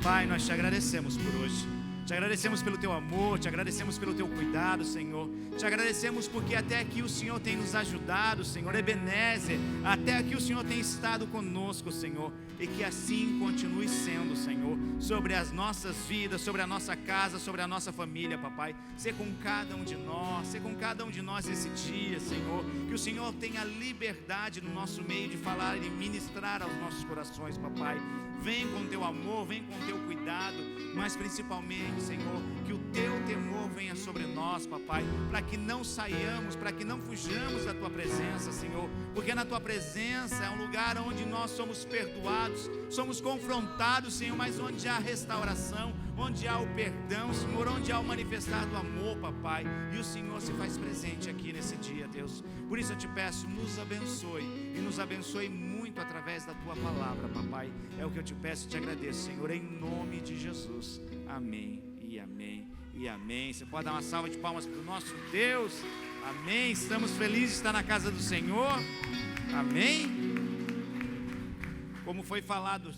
Pai, nós te agradecemos por hoje. Te agradecemos pelo teu amor, te agradecemos pelo teu cuidado, Senhor. Te agradecemos porque até aqui o Senhor tem nos ajudado, Senhor. Ebenezer, até aqui o Senhor tem estado conosco, Senhor. E que assim continue sendo, Senhor, sobre as nossas vidas, sobre a nossa casa, sobre a nossa família, papai. Ser com cada um de nós, ser com cada um de nós esse dia, Senhor. Que o Senhor tenha liberdade no nosso meio de falar e ministrar aos nossos corações, papai. Vem com teu amor, vem com teu cuidado, mas principalmente, Senhor, que o teu temor venha sobre nós, papai, para que não saiamos, para que não fujamos da tua presença, Senhor, porque na tua presença é um lugar onde nós somos perdoados, somos confrontados, Senhor, mas onde há restauração, onde há o perdão, Senhor, onde há o manifestar do amor, papai, e o Senhor se faz presente aqui nesse dia, Deus. Por isso eu te peço, nos abençoe, e nos abençoe muito através da tua palavra, papai. É o que eu te peço e te agradeço, Senhor, em nome de Jesus. Amém e amém e amém. Você pode dar uma salva de palmas para o nosso Deus. Amém. Estamos felizes de estar na casa do Senhor. Amém. Como foi falado,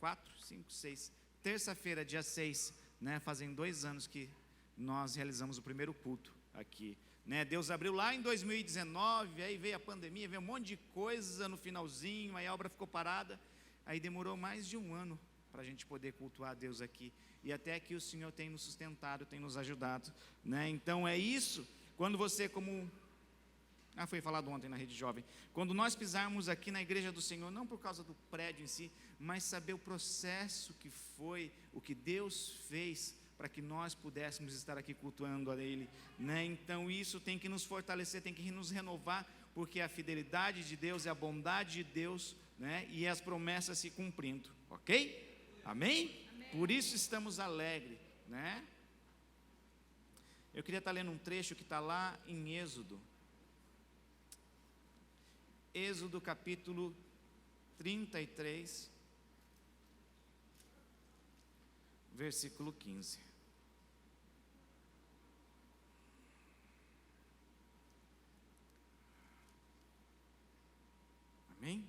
4, 5, 6, terça-feira, dia 6, né, fazem 2 anos que nós realizamos o primeiro culto aqui, né? Deus abriu lá em 2019, aí veio a pandemia, veio um monte de coisa no finalzinho, aí a obra ficou parada, aí demorou mais de 1 ano para a gente poder cultuar a Deus aqui, e até aqui o Senhor tem nos sustentado, tem nos ajudado, né? Então é isso, quando você foi falado ontem na Rede Jovem, quando nós pisarmos aqui na igreja do Senhor, não por causa do prédio em si, mas saber o processo que foi, o que Deus fez, para que nós pudéssemos estar aqui cultuando a Ele, né? Então isso tem que nos fortalecer, tem que nos renovar, porque a fidelidade de Deus é a bondade de Deus, né? E as promessas se cumprindo, ok? Amém? Amém. Por isso estamos alegres, né? Eu queria estar lendo um trecho que está lá em Êxodo capítulo 33, versículo 15. Amém?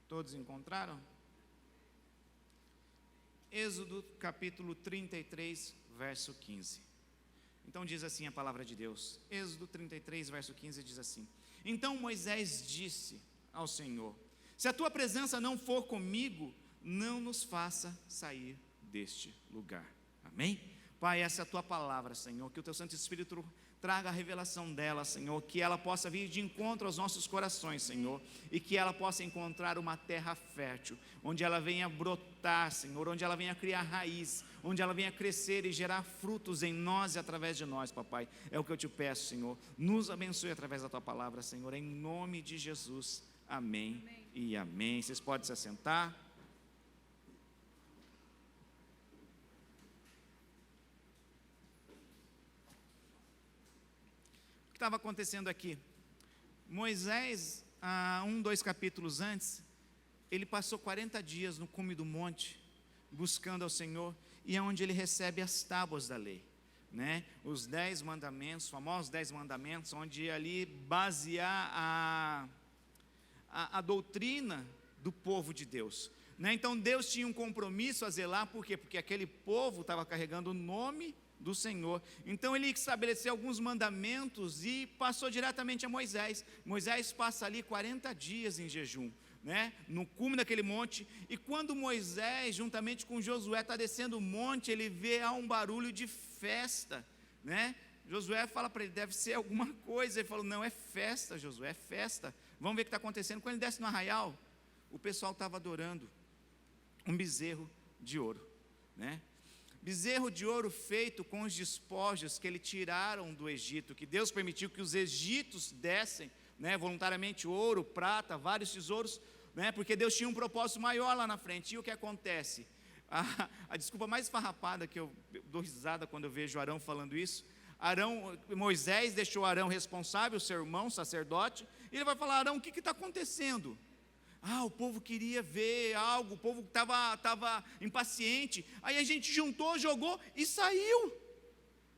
Todos encontraram? Êxodo capítulo 33, verso 15. Então diz assim a palavra de Deus. Êxodo 33, verso 15 diz assim: Então Moisés disse ao Senhor: Se a tua presença não for comigo, não nos faça sair deste lugar. Amém? Pai, essa é a tua palavra, Senhor, que o teu Santo Espírito traga a revelação dela, Senhor, que ela possa vir de encontro aos nossos corações, Senhor, e que ela possa encontrar uma terra fértil, onde ela venha brotar, Senhor, onde ela venha criar raiz, onde ela venha crescer e gerar frutos em nós e através de nós, papai. É o que eu te peço, Senhor, nos abençoe através da tua palavra, Senhor, em nome de Jesus. Amém, amém. E amém. Vocês podem se assentar. O que estava acontecendo aqui? Moisés, 2 capítulos antes, ele passou 40 dias no cume do monte, buscando ao Senhor, e é onde ele recebe as tábuas da lei, né? Os 10 mandamentos, famosos 10 mandamentos, onde ali basear a doutrina do povo de Deus, né? Então Deus tinha um compromisso a zelar, por quê? Porque aquele povo estava carregando o nome do Senhor. Então ele estabeleceu alguns mandamentos e passou diretamente a Moisés. Moisés passa ali 40 dias em jejum, né, no cume daquele monte, e quando Moisés, juntamente com Josué, está descendo o monte, ele vê um barulho de festa, né? Josué fala para ele, deve ser alguma coisa. Ele falou, não, é festa, Josué, é festa. Vamos ver o que está acontecendo. Quando ele desce no arraial, o pessoal estava adorando um bezerro de ouro, né? Bezerro de ouro feito com os despojos que eles tiraram do Egito, que Deus permitiu que os egípcios dessem, né, voluntariamente ouro, prata, vários tesouros, né, porque Deus tinha um propósito maior lá na frente. E o que acontece? A desculpa mais esfarrapada que eu dou risada quando eu vejo Arão falando isso, Moisés deixou Arão responsável, seu irmão, sacerdote, e ele vai falar, Arão, o que está acontecendo? O povo queria ver algo, o povo estava impaciente, aí a gente juntou, jogou e saiu.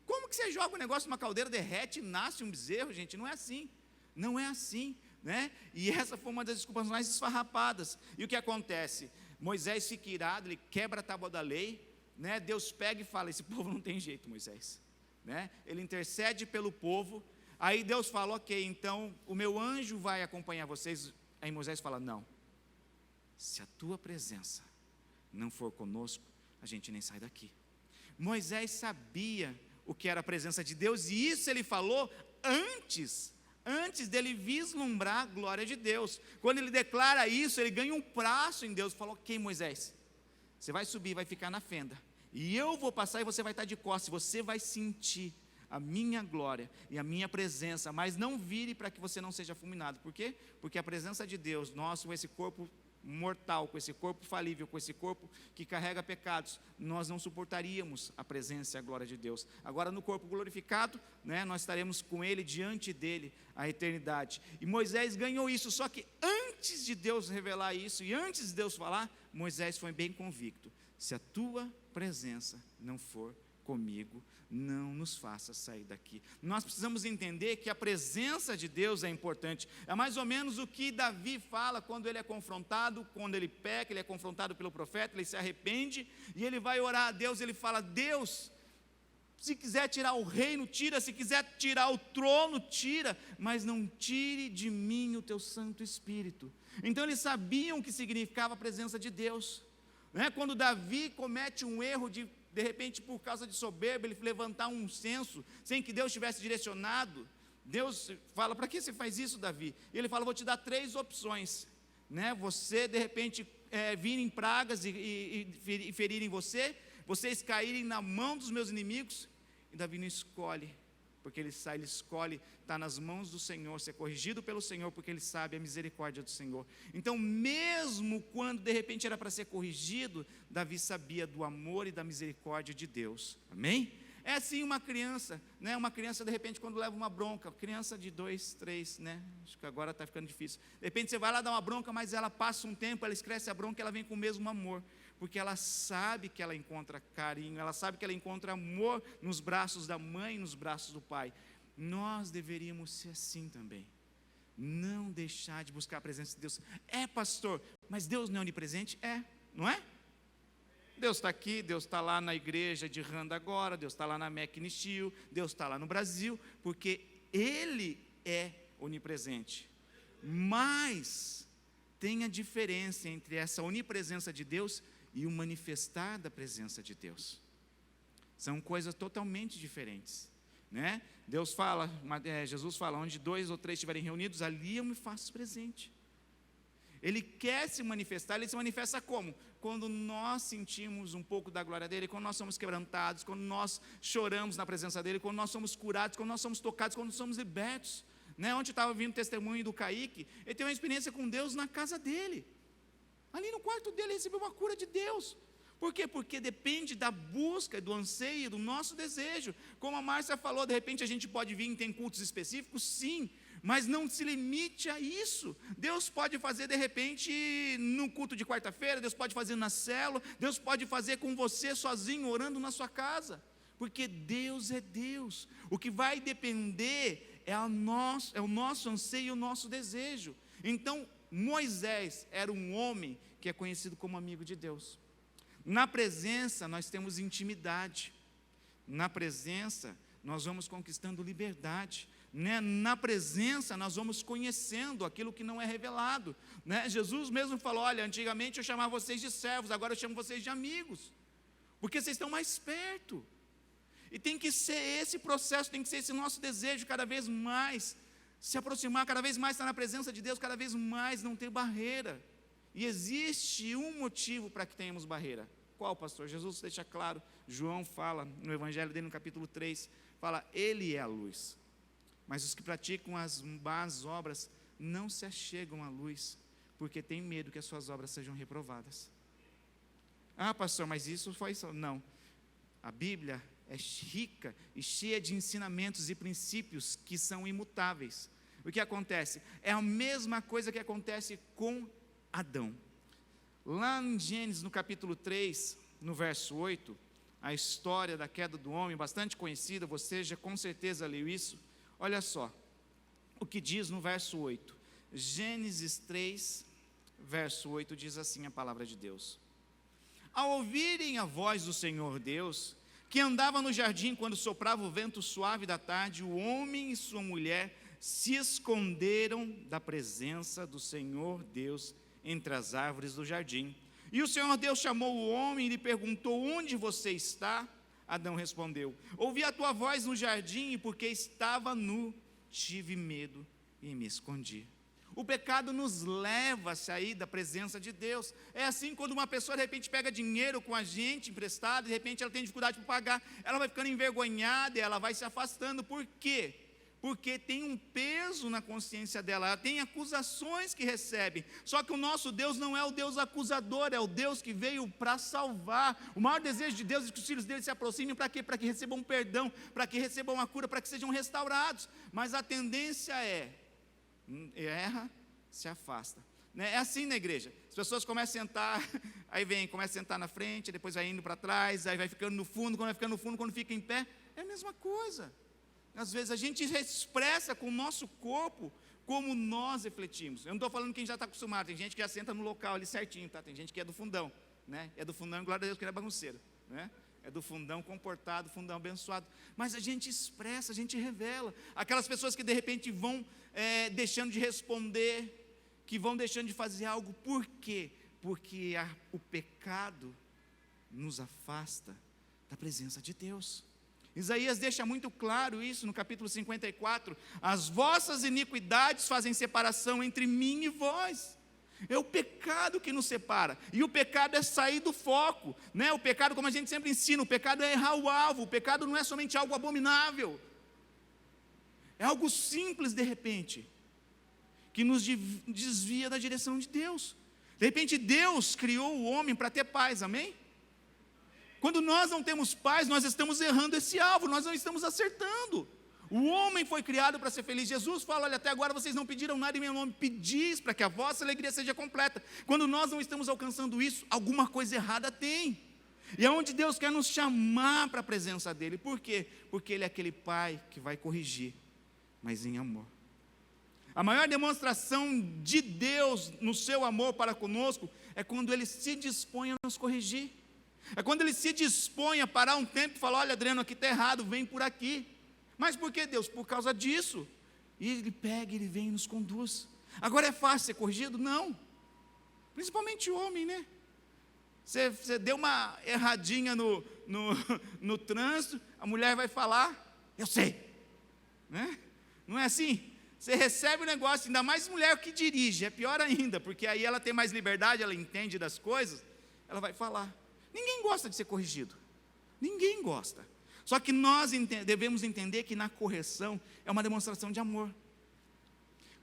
Como que você joga um negócio numa caldeira, derrete e nasce um bezerro, gente? Não é assim, não é assim, né? E essa foi uma das desculpas mais esfarrapadas. E o que acontece? Moisés fica irado, ele quebra a tábua da lei, né? Deus pega e fala, esse povo não tem jeito, Moisés, né? Ele intercede pelo povo, aí Deus fala, ok, então o meu anjo vai acompanhar vocês. Aí Moisés fala, não, se a tua presença não for conosco, a gente nem sai daqui. Moisés sabia o que era a presença de Deus, e isso ele falou antes dele vislumbrar a glória de Deus. Quando ele declara isso, ele ganha um prazo em Deus, falou, ok, Moisés, você vai subir, vai ficar na fenda, e eu vou passar e você vai estar de costas, você vai sentir a minha glória e a minha presença, mas não vire para que você não seja fulminado. Por quê? Porque a presença de Deus, nós com esse corpo mortal, com esse corpo falível, com esse corpo que carrega pecados, nós não suportaríamos a presença e a glória de Deus. Agora no corpo glorificado, né, nós estaremos com Ele, diante dEle, a eternidade. E Moisés ganhou isso, só que antes de Deus revelar isso, e antes de Deus falar, Moisés foi bem convicto, se a tua presença não for comigo, não nos faça sair daqui. Nós precisamos entender que a presença de Deus é importante. É mais ou menos o que Davi fala quando ele é confrontado, quando ele peca, ele é confrontado pelo profeta, ele se arrepende, e ele vai orar a Deus, ele fala, Deus, se quiser tirar o reino, tira, se quiser tirar o trono, tira, mas não tire de mim o teu Santo Espírito. Então eles sabiam o que significava a presença de Deus, né? Quando Davi comete um erro de repente, por causa de soberba, ele levantar um censo, sem que Deus tivesse direcionado, Deus fala, para que você faz isso, Davi? E ele fala, vou te dar 3 opções, né? Você, de repente, virem pragas e ferirem você, vocês caírem na mão dos meus inimigos, e Davi não escolhe, porque ele escolhe estar nas mãos do Senhor, ser corrigido pelo Senhor, porque ele sabe a misericórdia do Senhor. Então, mesmo quando de repente era para ser corrigido, Davi sabia do amor e da misericórdia de Deus, amém? É assim uma criança, né? Uma criança de repente quando leva uma bronca, criança de 2, 3, né? Acho que agora está ficando difícil, de repente você vai lá dar uma bronca, mas ela passa um tempo, ela esquece a bronca, ela vem com o mesmo amor, porque ela sabe que ela encontra carinho, ela sabe que ela encontra amor nos braços da mãe e nos braços do pai. Nós deveríamos ser assim também, não deixar de buscar a presença de Deus. Pastor, mas Deus não é onipresente? Não é? Deus está aqui, Deus está lá na igreja de Randa agora, Deus está lá na MEC Nistil, Deus está lá no Brasil, porque Ele é onipresente. Mas tem a diferença entre essa onipresença de Deus e o manifestar da presença de Deus. São coisas totalmente diferentes, né? Deus fala, Jesus fala, onde 2 ou 3 estiverem reunidos, ali eu me faço presente. Ele quer se manifestar, ele se manifesta como? Quando nós sentimos um pouco da glória dele, quando nós somos quebrantados, quando nós choramos na presença dele, quando nós somos curados, quando nós somos tocados, quando somos libertos, né? Ontem estava ouvindo o testemunho do Kaique, ele teve uma experiência com Deus na casa dele, ali no quarto dele, ele recebeu uma cura de Deus. Por quê? Porque depende da busca, do anseio, do nosso desejo. Como a Márcia falou, de repente a gente pode vir e tem cultos específicos, sim, mas não se limite a isso. Deus pode fazer de repente no culto de quarta-feira, Deus pode fazer na célula, Deus pode fazer com você sozinho, orando na sua casa, porque Deus é Deus. O que vai depender é o nosso anseio e o nosso desejo. Então Moisés era um homem que é conhecido como amigo de Deus. Na presença nós temos intimidade, na presença nós vamos conquistando liberdade, né? Na presença nós vamos conhecendo aquilo que não é revelado, né? Jesus mesmo falou, olha, antigamente eu chamava vocês de servos, agora eu chamo vocês de amigos, porque vocês estão mais perto, e tem que ser esse processo, tem que ser esse nosso desejo, cada vez mais se aproximar, cada vez mais estar na presença de Deus, cada vez mais não ter barreira. E existe um motivo para que tenhamos barreira. Qual, pastor? Jesus deixa claro, João fala no evangelho dele no capítulo 3, fala, ele é a luz, mas os que praticam as más obras não se achegam à luz, porque tem medo que as suas obras sejam reprovadas. Pastor, mas isso foi só... Não, a Bíblia é rica e cheia de ensinamentos e princípios que são imutáveis. O que acontece? É a mesma coisa que acontece com Adão. Lá em Gênesis, no capítulo 3, no verso 8, a história da queda do homem, bastante conhecida, você já com certeza leu isso. Olha só, o que diz no verso 8, Gênesis 3, verso 8 diz assim a palavra de Deus: ao ouvirem a voz do Senhor Deus, que andava no jardim quando soprava o vento suave da tarde, o homem e sua mulher se esconderam da presença do Senhor Deus entre as árvores do jardim. E o Senhor Deus chamou o homem e lhe perguntou: onde você está? Adão respondeu: ouvi a tua voz no jardim, e porque estava nu, tive medo e me escondi. O pecado nos leva a sair da presença de Deus. É assim quando uma pessoa de repente pega dinheiro com a gente emprestado, de repente ela tem dificuldade para pagar, ela vai ficando envergonhada e ela vai se afastando. Por quê? Porque tem um peso na consciência dela, ela tem acusações que recebe. Só que o nosso Deus não é o Deus acusador, é o Deus que veio para salvar. O maior desejo de Deus é que os filhos dele se aproximem. Para quê? Para que recebam perdão, para que recebam a cura, para que sejam restaurados. Mas a tendência erra, se afasta. É assim na igreja. As pessoas começam a sentar, aí começa a sentar na frente, depois vai indo para trás, aí vai ficando no fundo, quando vai ficando no fundo, quando fica em pé, é a mesma coisa. Às vezes a gente expressa com o nosso corpo como nós refletimos. Eu não estou falando quem já está acostumado, tem gente que já senta no local ali certinho, tá? Tem gente que é do fundão, né? É do fundão, glória a Deus, que ele é bagunceiro, né? É do fundão comportado, fundão abençoado. Mas a gente expressa, a gente revela. Aquelas pessoas que de repente vão deixando de responder, que vão deixando de fazer algo. Por quê? Porque o pecado nos afasta da presença de Deus. Isaías deixa muito claro isso no capítulo 54. As vossas iniquidades fazem separação entre mim e vós. É o pecado que nos separa, e o pecado é sair do foco, né? O pecado, como a gente sempre ensina, o pecado é errar o alvo. O pecado não é somente algo abominável, é algo simples de repente, que nos desvia da direção de Deus. De repente Deus criou o homem para ter paz, amém? Quando nós não temos paz, nós estamos errando esse alvo, nós não estamos acertando. O homem foi criado para ser feliz. Jesus fala: olha, até agora vocês não pediram nada em meu nome, pedis para que a vossa alegria seja completa. Quando nós não estamos alcançando isso, alguma coisa errada tem. E é onde Deus quer nos chamar para a presença dEle. Por quê? Porque Ele é aquele Pai que vai corrigir, mas em amor. A maior demonstração de Deus no seu amor para conosco é quando Ele se dispõe a nos corrigir. É quando Ele se dispõe a parar um tempo e falar: olha, Adriano, aqui está errado, vem por aqui. Mas por que, Deus? Por causa disso. E Ele pega, Ele vem e nos conduz. Agora é fácil ser corrigido? Não. Principalmente o homem, né? Você deu uma erradinha no trânsito, a mulher vai falar: eu sei, né? Não é assim? Você recebe o negócio, ainda mais mulher que dirige, é pior ainda, porque aí ela tem mais liberdade, ela entende das coisas, ela vai falar. Ninguém gosta de ser corrigido, ninguém gosta. Só que nós devemos entender que na correção é uma demonstração de amor.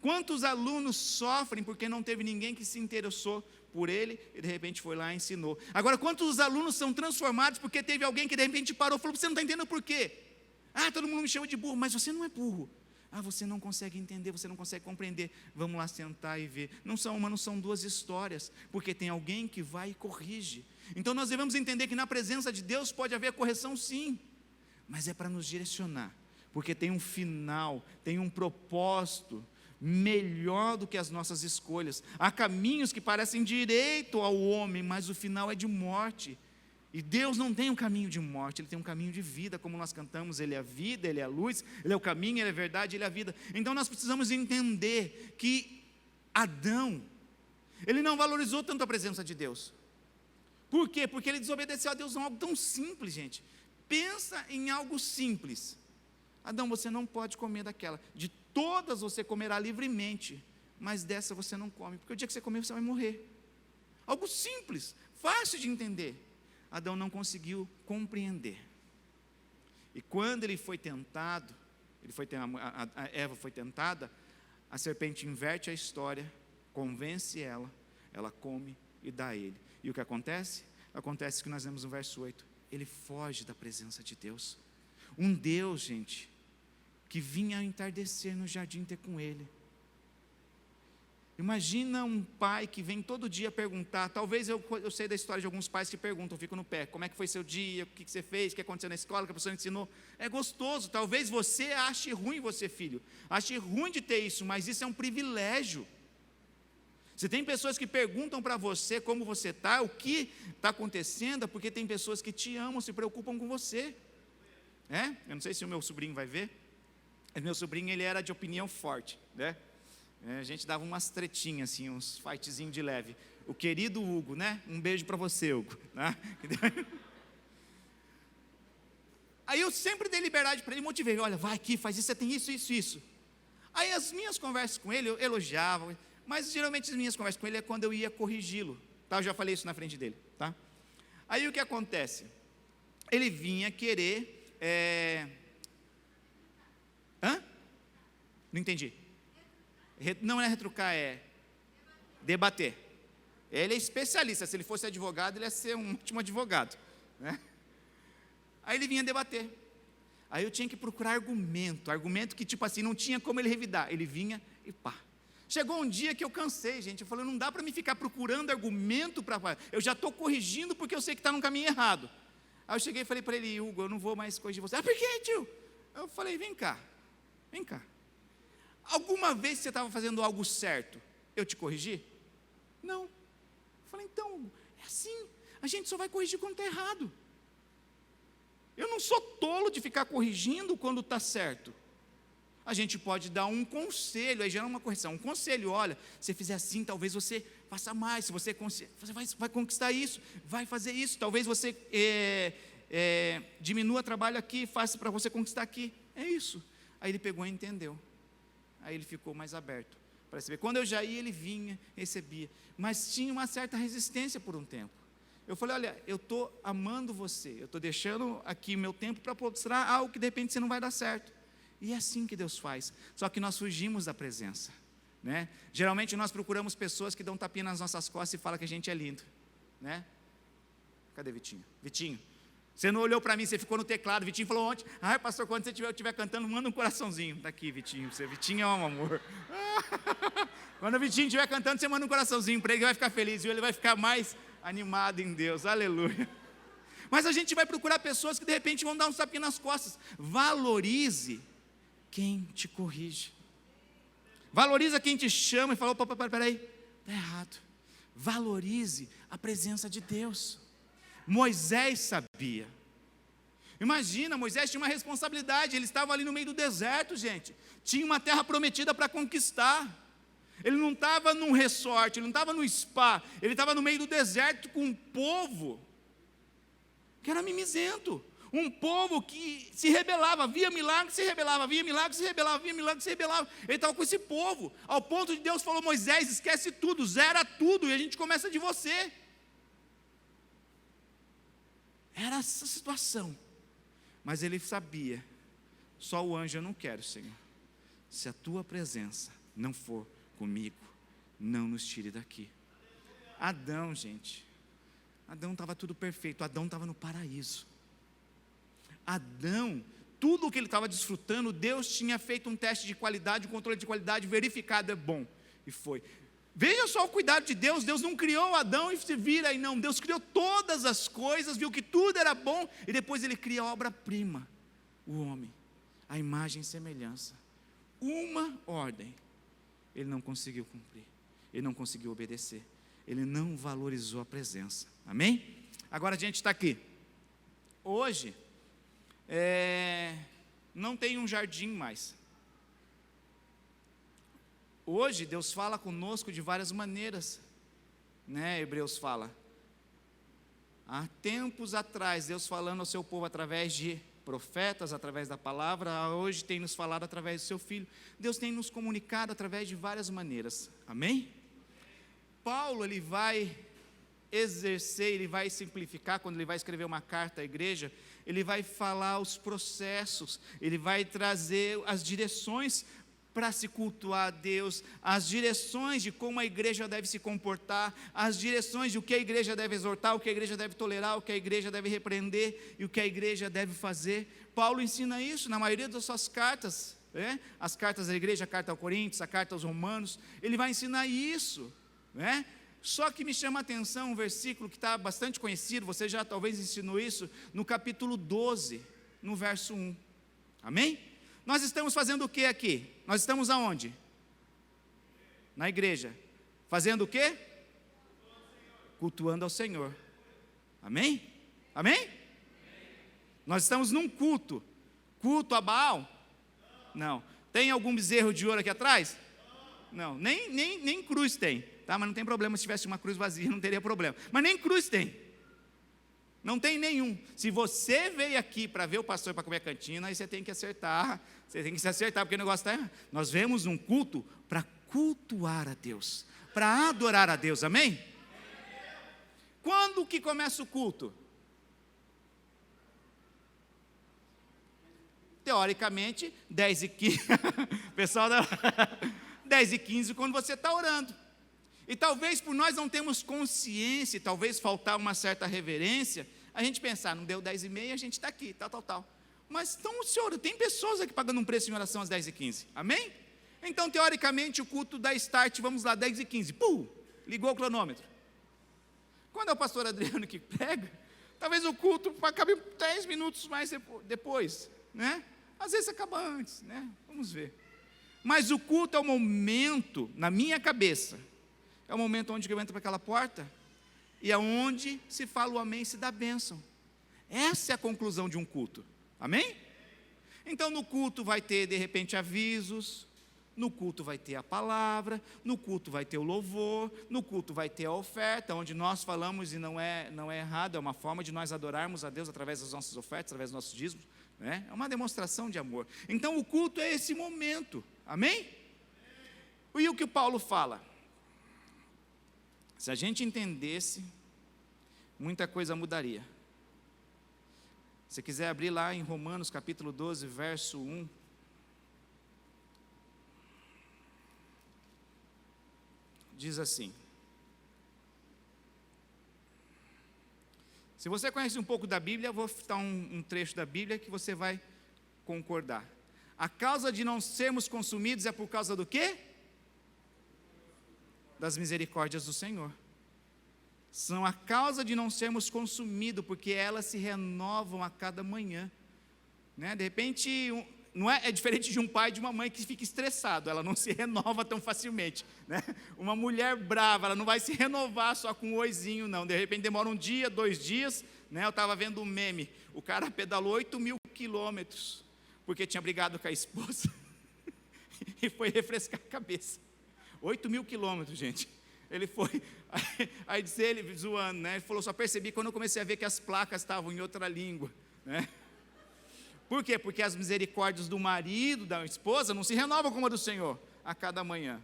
Quantos alunos sofrem porque não teve ninguém que se interessou por ele e de repente foi lá e ensinou? Agora, quantos alunos são transformados porque teve alguém que de repente parou e falou: você não está entendendo por quê? Ah, todo mundo me chama de burro, mas você não é burro. Ah, você não consegue entender, você não consegue compreender. Vamos lá sentar e ver. Não são uma, não são duas histórias, porque tem alguém que vai e corrige. Então nós devemos entender que na presença de Deus pode haver correção, sim, mas é para nos direcionar, porque tem um final, tem um propósito melhor do que as nossas escolhas. Há caminhos que parecem direito ao homem, mas o final é de morte. E Deus não tem um caminho de morte, Ele tem um caminho de vida, como nós cantamos: Ele é a vida, Ele é a luz, Ele é o caminho, Ele é a verdade, Ele é a vida. Então nós precisamos entender que Adão, ele não valorizou tanto a presença de Deus. Por quê? Porque ele desobedeceu a Deus em algo tão simples, gente. Pensa em algo simples. Adão, você não pode comer daquela. De todas você comerá livremente, mas dessa você não come, porque o dia que você comer você vai morrer. Algo simples, fácil de entender. Adão não conseguiu compreender. E quando ele foi tentado, a Eva foi tentada, a serpente inverte a história, convence ela, ela come e dá a ele. E o que acontece? Acontece que nós vemos no verso 8, ele foge da presença de Deus. Um Deus, gente, que vinha ao entardecer no jardim ter com ele. Imagina um pai que vem todo dia perguntar. Talvez eu sei da história de alguns pais que perguntam, fico no pé: como é que foi seu dia, o que você fez, o que aconteceu na escola, o que a professora ensinou. É gostoso. Talvez você ache ruim, você filho, ache ruim de ter isso, mas isso é um privilégio. Se tem pessoas que perguntam para você como você está, o que está acontecendo, é porque tem pessoas que te amam, se preocupam com você. Eu não sei se o meu sobrinho vai ver, mas meu sobrinho, ele era de opinião forte, né? A gente dava umas tretinhas, assim, uns fightzinhos de leve. O querido Hugo, né? Um beijo para você, Hugo. Né? Aí eu sempre dei liberdade para ele, motivei, olha, vai aqui, faz isso, você tem isso, isso, isso. Aí as minhas conversas com ele, eu elogiava, mas geralmente as minhas conversas com ele é quando eu ia corrigi-lo, tá? Eu já falei isso na frente dele, tá? Aí o que acontece? Ele vinha querer, Não entendi. Não é retrucar, é debater. Ele é especialista, se ele fosse advogado, ele ia ser um ótimo advogado, né? Aí ele vinha debater. Aí eu tinha que procurar argumento que tipo assim, não tinha como ele revidar. Ele vinha e pá. Chegou um dia que eu cansei, gente. Eu falei, não dá para me ficar procurando argumento para... Eu já estou corrigindo porque eu sei que está no caminho errado. Aí eu cheguei e falei para ele, Hugo, eu não vou mais corrigir você. Por quê, tio? Eu falei, vem cá. Alguma vez você estava fazendo algo certo, eu te corrigi? Não. Eu falei, então, Hugo, é assim. A gente só vai corrigir quando está errado. Eu não sou tolo de ficar corrigindo quando está certo. A gente pode dar um conselho, aí gera uma correção. Um conselho, olha, se você fizer assim, talvez você faça mais. Se você vai conquistar isso, vai fazer isso. Talvez você diminua trabalho aqui, faça para você conquistar aqui. É isso. Aí ele pegou e entendeu. Aí ele ficou mais aberto para receber. Quando eu já ia, ele vinha, recebia. Mas tinha uma certa resistência por um tempo. Eu falei, olha, eu estou amando você, eu estou deixando aqui meu tempo para mostrar algo que de repente você não vai dar certo. E é assim que Deus faz, só que nós fugimos da presença, né? Geralmente nós procuramos pessoas que dão tapinha nas nossas costas e falam que a gente é lindo, né? Cadê Vitinho? Vitinho, você não olhou para mim, você ficou no teclado. Vitinho falou ontem, pastor, quando você estiver cantando, manda um coraçãozinho. Está aqui, Vitinho, Vitinho é um amor. Quando o Vitinho estiver cantando, você manda um coraçãozinho para ele, ele vai ficar feliz, viu? Ele vai ficar mais animado em Deus, aleluia. Mas a gente vai procurar pessoas que de repente vão dar um tapinha nas costas. Valorize quem te corrige. Valoriza quem te chama e fala, opa, peraí, está errado. Valorize a presença de Deus. Moisés sabia. Imagina, Moisés tinha uma responsabilidade, ele estava ali no meio do deserto, gente. Tinha uma terra prometida para conquistar. Ele não estava num resort, ele não estava no spa, ele estava no meio do deserto com um povo que era mimizento, um povo que se rebelava, via milagre, se rebelava, via milagre, se rebelava, via milagre, se rebelava. Ele estava com esse povo, ao ponto de Deus falou, Moisés, esquece tudo, zera tudo, e a gente começa de você. Era essa situação, mas ele sabia, só o anjo eu não quero, Senhor, se a tua presença não for comigo, não nos tire daqui. Adão, gente, Adão estava tudo perfeito, Adão estava no paraíso. Adão, tudo o que ele estava desfrutando, Deus tinha feito um teste de qualidade, um controle de qualidade, verificado, é bom, e foi. Veja só o cuidado de Deus, Deus não criou Adão e se vira aí não, Deus criou todas as coisas, viu que tudo era bom, e depois ele cria a obra-prima, o homem, a imagem e semelhança. Uma ordem, ele não conseguiu cumprir, ele não conseguiu obedecer, ele não valorizou a presença, amém? Agora a gente está aqui, hoje, não tem um jardim mais. Hoje Deus fala conosco de várias maneiras, né? Hebreus fala, há tempos atrás, Deus falando ao seu povo através de profetas, através da palavra, hoje tem nos falado através do seu Filho. Deus tem nos comunicado através de várias maneiras, amém? Paulo, ele vai exercer, ele vai simplificar, quando ele vai escrever uma carta à igreja, ele vai falar os processos, ele vai trazer as direções para se cultuar a Deus, as direções de como a igreja deve se comportar, as direções de o que a igreja deve exortar, o que a igreja deve tolerar, o que a igreja deve repreender e o que a igreja deve fazer. Paulo ensina isso na maioria das suas cartas, né? As cartas da igreja, a carta aos Coríntios, a carta aos Romanos, ele vai ensinar isso, né? Só que me chama a atenção um versículo que está bastante conhecido, você já talvez ensinou isso, no capítulo 12, no verso 1, amém? Nós estamos fazendo o que aqui? Nós estamos aonde? Na igreja, Fazendo o quê? Cultuando ao Senhor. Amém? Amém? Nós estamos num culto. Culto a Baal? Não. Tem algum bezerro de ouro aqui atrás? Não. Nem cruz tem. Tá? Mas não tem problema, se tivesse uma cruz vazia, não teria problema. Mas nem cruz tem. Não tem nenhum. Se você veio aqui para ver o pastor para comer a cantina, aí você tem que acertar. Você tem que se acertar, porque o negócio está errado. Nós vemos um culto para cultuar a Deus, para adorar a Deus, amém? Quando que começa o culto? Teoricamente, 10h15, pessoal, 10h15, quando você está orando. E talvez por nós não termos consciência, talvez faltar uma certa reverência, a gente pensar, não deu 10h30, a gente está aqui, tal. Mas então, Senhor, tem pessoas aqui pagando um preço em oração às 10h15, amém? Então, teoricamente, o culto dá start, vamos lá, 10h15, ligou o cronômetro. Quando é o pastor Adriano que prega, talvez o culto acabe 10 minutos mais depois, né? Às vezes acaba antes, né? Vamos ver. Mas o culto é o momento, na minha cabeça, é o momento onde eu entro para aquela porta e é onde se fala o amém e se dá a bênção. Essa é a conclusão de um culto, amém? Então no culto vai ter de repente avisos, no culto vai ter a palavra, no culto vai ter o louvor, no culto vai ter a oferta, onde nós falamos e não é errado, é uma forma de nós adorarmos a Deus através das nossas ofertas, através dos nossos dízimos, né? É uma demonstração de amor. Então o culto é esse momento, amém? E o que o Paulo fala? Se a gente entendesse, muita coisa mudaria. Se quiser abrir lá em Romanos capítulo 12, verso 1. Diz assim. Se você conhece um pouco da Bíblia, eu vou citar um trecho da Bíblia que você vai concordar. A causa de não sermos consumidos é por causa do quê? Das misericórdias do Senhor. São a causa de não sermos consumidos, porque elas se renovam a cada manhã, né? De repente, não é diferente de um pai e de uma mãe que fica estressado, ela não se renova tão facilmente, né? Uma mulher brava, ela não vai se renovar só com um oizinho, não. De repente demora um dia, 2 dias, né? Eu estava vendo um meme, o cara pedalou 8.000 quilômetros, porque tinha brigado com a esposa, e foi refrescar a cabeça. 8.000 quilômetros, gente. Ele foi, aí disse ele, zoando, né? Ele falou, só percebi quando eu comecei a ver que as placas estavam em outra língua, né? Por quê? Porque as misericórdias do marido, da esposa, não se renovam como a do Senhor, a cada manhã,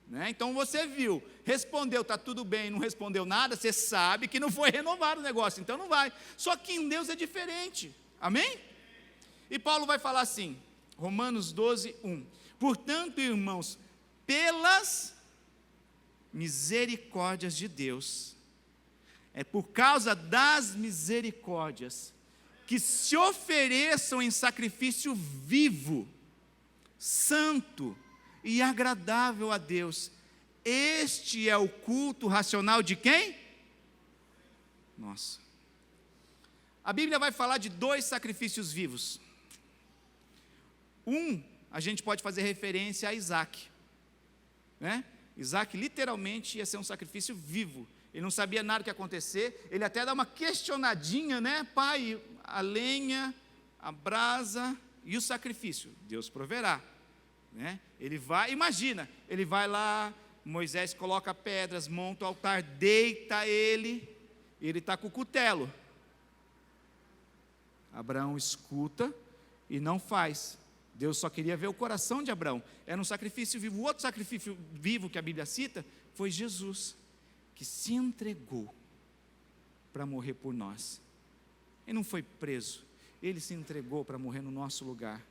né? Então você viu, respondeu, está tudo bem, não respondeu nada, você sabe que não foi renovado o negócio, então não vai. Só que em Deus é diferente, amém? E Paulo vai falar assim, Romanos 12, 1. Portanto, irmãos, pelas misericórdias de Deus, é por causa das misericórdias, que se ofereçam em sacrifício vivo, santo e agradável a Deus. Este é o culto racional de quem? Nossa. A Bíblia vai falar de 2 sacrifícios vivos. A gente pode fazer referência a Isaac, né? Isaac literalmente ia ser um sacrifício vivo. Ele não sabia nada do que ia acontecer. Ele até dá uma questionadinha, né? Pai, a lenha, a brasa e o sacrifício. Deus proverá, né? Ele vai, imagina, ele vai lá, Moisés coloca pedras, monta o altar, deita ele está com o cutelo. Abraão escuta e não faz. Deus só queria ver o coração de Abraão. Era um sacrifício vivo. O outro sacrifício vivo que a Bíblia cita foi Jesus, que se entregou para morrer por nós. Ele não foi preso, ele se entregou para morrer no nosso lugar.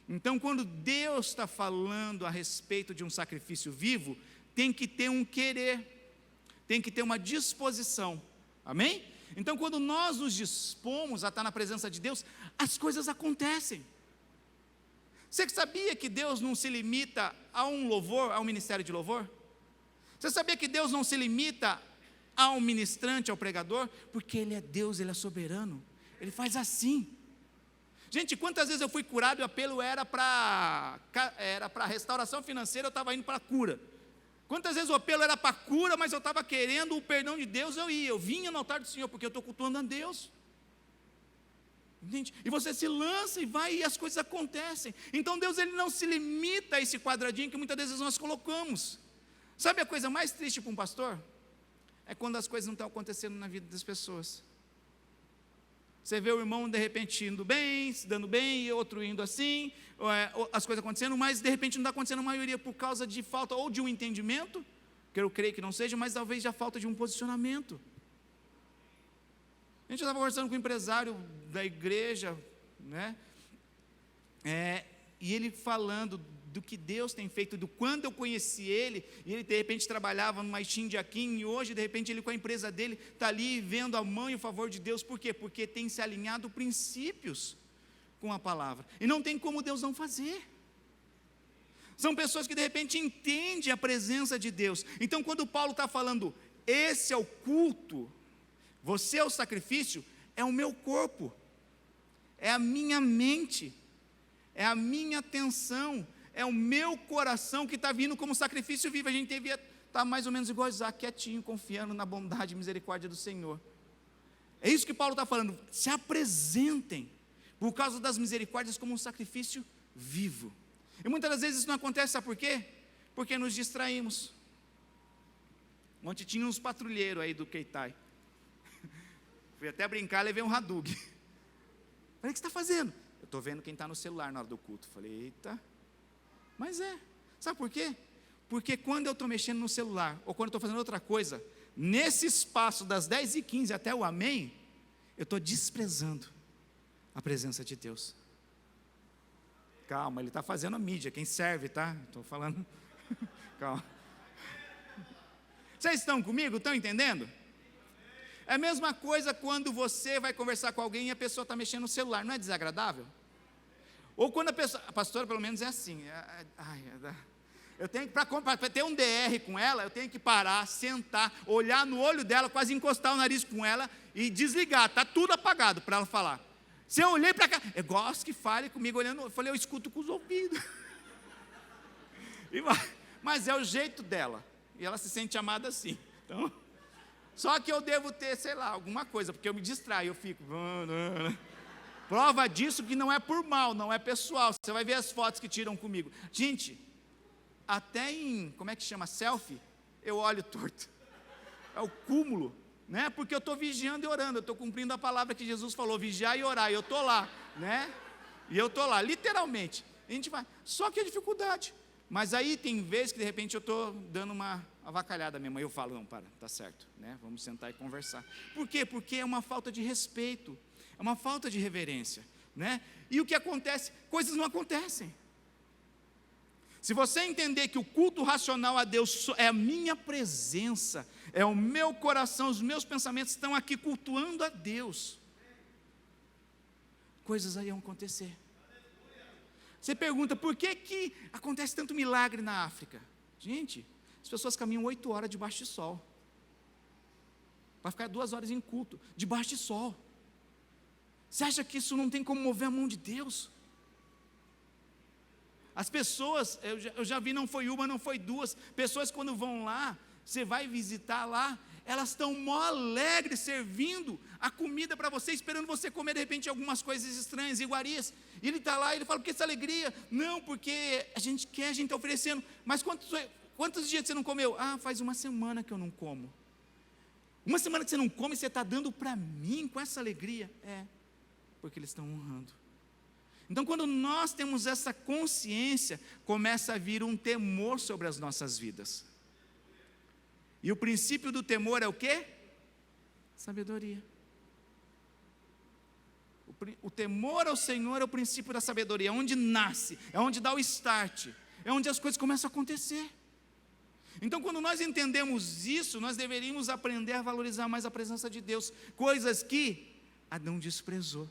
Então, quando Deus está falando a respeito de um sacrifício vivo, tem que ter um querer, tem que ter uma disposição, amém? Então, quando nós nos dispomos a estar na presença de Deus, as coisas acontecem. Você sabia que Deus não se limita a um louvor, a um ministério de louvor? Você sabia que Deus não se limita a um ministrante, ao pregador? Porque Ele é Deus, Ele é soberano. Ele faz assim. Gente, quantas vezes eu fui curado e o apelo era para restauração financeira, eu estava indo para a cura. Quantas vezes o apelo era para cura, mas eu estava querendo o perdão de Deus, eu vinha no altar do Senhor, porque eu estou cultuando a Deus. Entende? E você se lança e vai e as coisas acontecem. Então Deus, ele não se limita a esse quadradinho que muitas vezes nós colocamos. Sabe a coisa mais triste para um pastor? É quando as coisas não estão acontecendo na vida das pessoas. Você vê o irmão de repente indo bem, se dando bem, e outro indo assim, as coisas acontecendo, mas de repente não está acontecendo a maioria por causa de falta ou de um entendimento, que eu creio que não seja, mas talvez já falta de um posicionamento. A gente estava conversando com um empresário da igreja, né? E ele falando do que Deus tem feito, do quando eu conheci ele, e ele de repente trabalhava numa Steam de Aquim, e hoje de repente ele com a empresa dele, está ali vendo a mão e o favor de Deus. Por quê? Porque tem se alinhado princípios com a palavra, e não tem como Deus não fazer. São pessoas que de repente entendem a presença de Deus. Então quando Paulo está falando, esse é o culto, você é o sacrifício, é o meu corpo, é a minha mente, é a minha atenção, é o meu coração que está vindo como sacrifício vivo. A gente devia estar mais ou menos igual a Isaac, quietinho, confiando na bondade e misericórdia do Senhor. É isso que Paulo está falando, se apresentem, por causa das misericórdias, como um sacrifício vivo. E muitas das vezes isso não acontece, sabe por quê? Porque nos distraímos. Ontem tinha uns patrulheiros aí do Keitai. Fui até brincar, levei um Hadug. Falei, o que você está fazendo? Eu estou vendo quem está no celular na hora do culto. Falei, eita. Mas sabe por quê? Porque quando eu estou mexendo no celular, ou quando eu estou fazendo outra coisa, nesse espaço das 10h15 até o amém, eu estou desprezando a presença de Deus. Calma, ele está fazendo a mídia, quem serve, tá? Estou falando, calma. Vocês estão comigo? Estão entendendo? É a mesma coisa quando você vai conversar com alguém e a pessoa está mexendo no celular, não é desagradável? Ou quando a pastora pelo menos é assim, eu tenho que, para ter um DR com ela, eu tenho que parar, sentar, olhar no olho dela, quase encostar o nariz com ela e desligar, está tudo apagado para ela falar. Se eu olhei para cá, eu gosto que fale comigo olhando, eu falei, eu escuto com os ouvidos. Mas é o jeito dela, e ela se sente amada assim, então... Só que eu devo ter, sei lá, alguma coisa, porque eu me distraio, eu fico... Prova disso que não é por mal, não é pessoal. Você vai ver as fotos que tiram comigo. Gente, até em, como é que chama, selfie, eu olho torto. É o cúmulo, né? Porque eu estou vigiando e orando, eu estou cumprindo a palavra que Jesus falou, vigiar e orar, e eu estou lá, né? E eu estou lá, literalmente. A gente vai, só que é dificuldade. Mas aí tem vezes que de repente eu estou dando uma avacalhada mesmo, aí eu falo, não, para, está certo, né? Vamos sentar e conversar. Por quê? Porque é uma falta de respeito, é uma falta de reverência, né? E o que acontece? Coisas não acontecem. Se você entender que o culto racional a Deus é a minha presença, é o meu coração, os meus pensamentos estão aqui cultuando a Deus, coisas aí vão acontecer. Você pergunta, por que acontece tanto milagre na África? Gente, as pessoas caminham 8 horas debaixo de sol, para ficar 2 horas em culto, debaixo de sol. Você acha que isso não tem como mover a mão de Deus? As pessoas, eu já vi, não foi uma, não foi duas, pessoas quando vão lá, você vai visitar lá, elas estão mó alegres, servindo a comida para você, esperando você comer de repente algumas coisas estranhas, iguarias, e ele está lá, ele fala, por que essa alegria? Não, porque a gente quer, a gente está oferecendo, mas quantos dias você não comeu? Ah, faz 1 semana que eu não como. 1 semana que você não come, você está dando para mim com essa alegria? Porque eles estão honrando. Então quando nós temos essa consciência, começa a vir um temor sobre as nossas vidas. E o princípio do temor é o quê? Sabedoria. O temor ao Senhor é o princípio da sabedoria, é onde nasce, é onde dá o start, é onde as coisas começam a acontecer. Então quando nós entendemos isso, nós deveríamos aprender a valorizar mais a presença de Deus, coisas que Adão desprezou.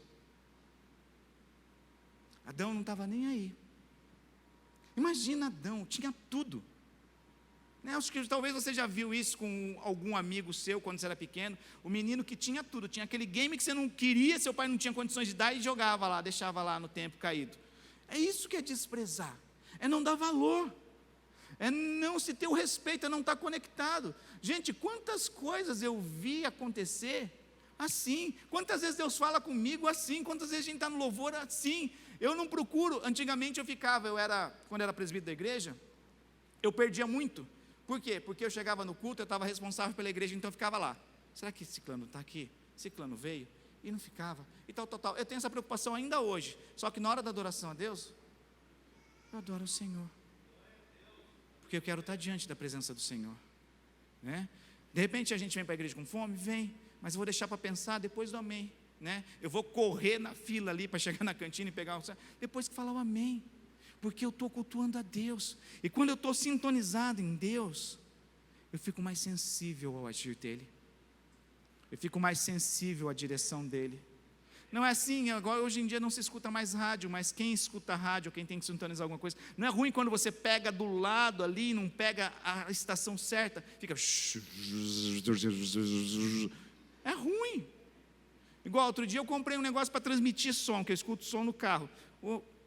Adão não estava nem aí. Imagina Adão, tinha tudo. Acho que talvez você já viu isso com algum amigo seu quando você era pequeno, o menino que tinha tudo, tinha aquele game que você não queria, seu pai não tinha condições de dar e jogava lá, deixava lá no tempo caído. É isso que é desprezar, é não dar valor, é não se ter o respeito, é não estar conectado. Gente, quantas coisas eu vi acontecer assim, quantas vezes Deus fala comigo assim, quantas vezes a gente está no louvor assim. Eu não procuro, antigamente quando era presbítero da igreja, eu perdia muito. Por quê? Porque eu chegava no culto, eu estava responsável pela igreja, então eu ficava lá. Será que ciclano está aqui? Ciclano veio? E não ficava, e tal. Eu tenho essa preocupação ainda hoje, só que na hora da adoração a Deus, eu adoro o Senhor, porque eu quero estar diante da presença do Senhor, né? De repente a gente vem para a igreja com fome, vem, mas eu vou deixar para pensar depois do amém, né? Eu vou correr na fila ali para chegar na cantina e pegar depois que falar o amém, porque eu estou cultuando a Deus, e quando eu estou sintonizado em Deus, eu fico mais sensível ao agir dEle, eu fico mais sensível à direção dEle. Não é assim, agora hoje em dia não se escuta mais rádio, mas quem escuta rádio, quem tem que sintonizar alguma coisa, não é ruim quando você pega do lado ali, não pega a estação certa, fica... É ruim. Igual outro dia eu comprei um negócio para transmitir som, que eu escuto som no carro.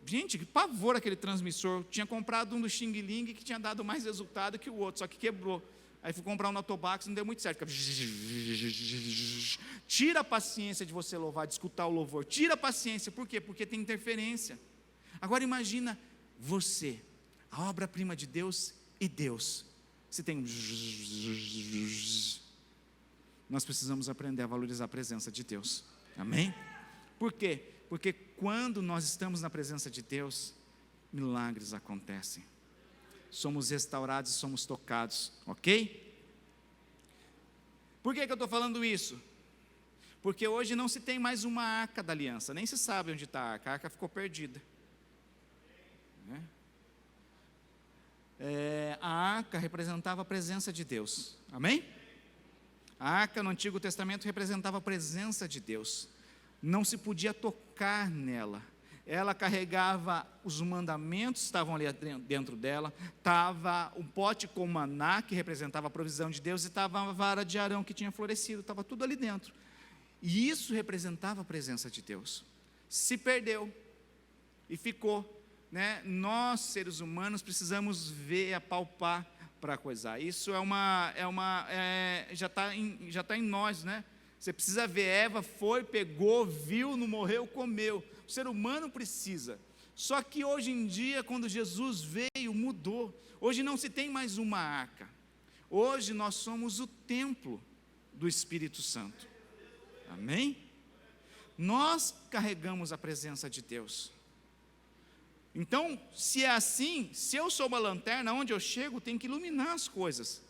Gente, que pavor aquele transmissor. Eu tinha comprado um do Xing Ling que tinha dado mais resultado que o outro, só que quebrou. Aí fui comprar um Notobax, não deu muito certo. Tira a paciência de você louvar, de escutar o louvor. Tira a paciência, por quê? Porque tem interferência. Agora imagina você, a obra-prima de Deus e Deus. Você tem Nós precisamos aprender a valorizar a presença de Deus. Amém? Por quê? Porque quando nós estamos na presença de Deus, milagres acontecem. Somos restaurados e somos tocados, ok? Por que eu estou falando isso? Porque hoje não se tem mais uma arca da aliança, nem se sabe onde está a arca ficou perdida. A arca representava a presença de Deus, amém? A arca no Antigo Testamento representava a presença de Deus, não se podia tocar nela. Ela carregava os mandamentos, estavam ali dentro dela, estava um pote com maná, que representava a provisão de Deus, e estava a vara de Arão, que tinha florescido, estava tudo ali dentro, e isso representava a presença de Deus. Se perdeu, e ficou, né? Nós, seres humanos, precisamos ver, apalpar, para coisar, isso já está em nós, né? Você precisa ver, Eva foi, pegou, viu, não morreu, comeu. O ser humano precisa. Só que hoje em dia, quando Jesus veio, mudou. Hoje não se tem mais uma arca. Hoje nós somos o templo do Espírito Santo. Amém? Nós carregamos a presença de Deus. Então, se é assim, se eu sou uma lanterna, onde eu chego, tem que iluminar as coisas.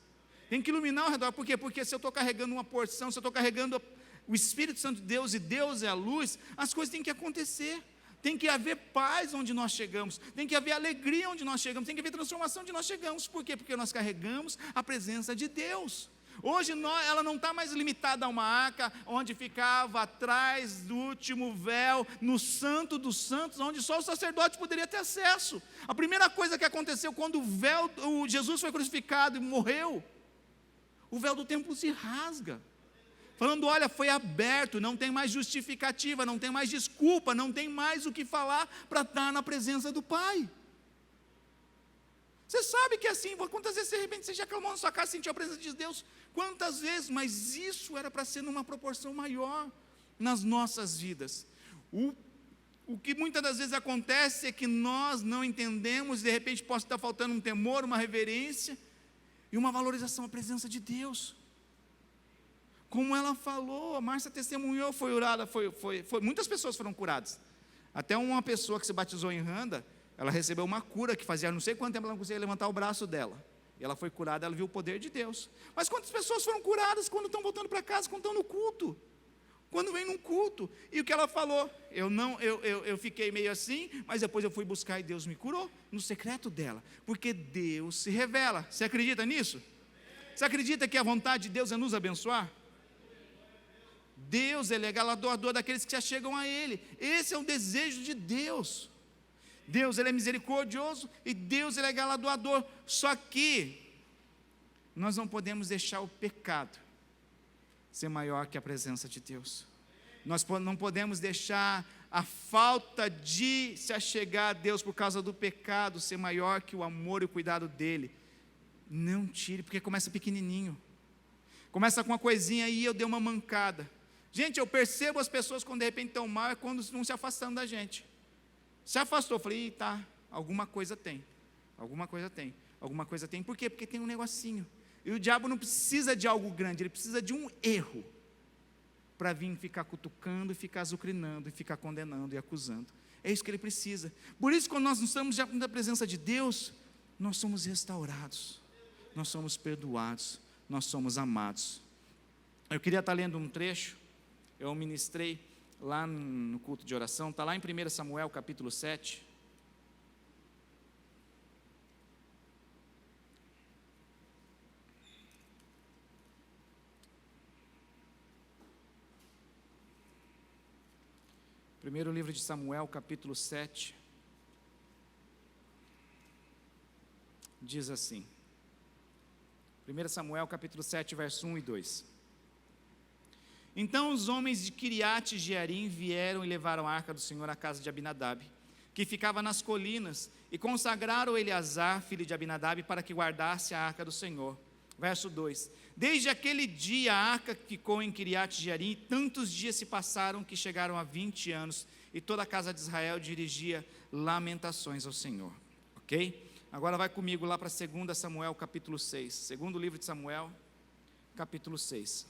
Tem que iluminar ao redor. Por quê? Porque se eu estou carregando uma porção, se eu estou carregando o Espírito Santo de Deus, e Deus é a luz, as coisas têm que acontecer. Tem que haver paz onde nós chegamos, tem que haver alegria onde nós chegamos, tem que haver transformação onde nós chegamos. Por quê? Porque nós carregamos a presença de Deus. Hoje ela não está mais limitada a uma arca, onde ficava atrás do último véu, no Santo dos Santos, onde só o sacerdote poderia ter acesso. A primeira coisa que aconteceu quando Jesus foi crucificado e morreu, o véu do templo se rasga, falando, olha, foi aberto, não tem mais justificativa, não tem mais desculpa, não tem mais o que falar para estar na presença do Pai. Você sabe que é assim, quantas vezes de repente você já clamou na sua casa, sentiu a presença de Deus? Quantas vezes? Mas isso era para ser numa proporção maior nas nossas vidas. O que muitas das vezes acontece é que nós não entendemos, de repente pode estar faltando um temor, uma reverência, e uma valorização à presença de Deus. Como ela falou, a Márcia testemunhou, foi orada, muitas pessoas foram curadas. Até uma pessoa que se batizou em Randa, ela recebeu uma cura que fazia não sei quanto tempo ela não conseguia levantar o braço dela. E ela foi curada, ela viu o poder de Deus. Mas quantas pessoas foram curadas quando estão voltando para casa, quando estão no culto? Quando vem num culto, e o que ela falou, eu fiquei meio assim, mas depois eu fui buscar e Deus me curou, no secreto dela, porque Deus se revela. Você acredita nisso? Você acredita que a vontade de Deus é nos abençoar? Deus, Ele é galardoador daqueles que se achegam a Ele. Esse é o desejo de Deus. Deus, Ele é misericordioso, e Deus, Ele é galardoador. Só que nós não podemos deixar o pecado ser maior que a presença de Deus. Nós não podemos deixar a falta de se achegar a Deus por causa do pecado ser maior que o amor e o cuidado dEle. Não tire, porque começa pequenininho. Começa com uma coisinha aí, eu dei uma mancada. Gente, eu percebo as pessoas quando de repente estão mal, é quando não se afastando da gente. Se afastou, eu falei, tá, alguma coisa tem. Alguma coisa tem. Alguma coisa tem. Por quê? Porque tem um negocinho. E o diabo não precisa de algo grande, ele precisa de um erro para vir ficar cutucando, e ficar azucrinando, e ficar condenando e acusando. É isso que ele precisa. Por isso, quando nós não estamos já na presença de Deus, nós somos restaurados, nós somos perdoados, nós somos amados. Eu queria estar lendo um trecho, eu ministrei lá no culto de oração, está lá em 1 Samuel capítulo 7. Primeiro livro de Samuel, capítulo 7, diz assim, 1 Samuel, capítulo 7, verso 1 e 2. Então os homens de Quiriate Jearim vieram e levaram a arca do Senhor à casa de Abinadab, que ficava nas colinas, e consagraram Eleazar, filho de Abinadab, para que guardasse a arca do Senhor. Verso 2. Desde aquele dia a arca ficou em Quiriate Jearim, tantos dias se passaram que chegaram a 20 anos, e toda a casa de Israel dirigia lamentações ao Senhor. Ok? Agora vai comigo lá para 2 Samuel capítulo 6, segundo livro de Samuel, capítulo 6.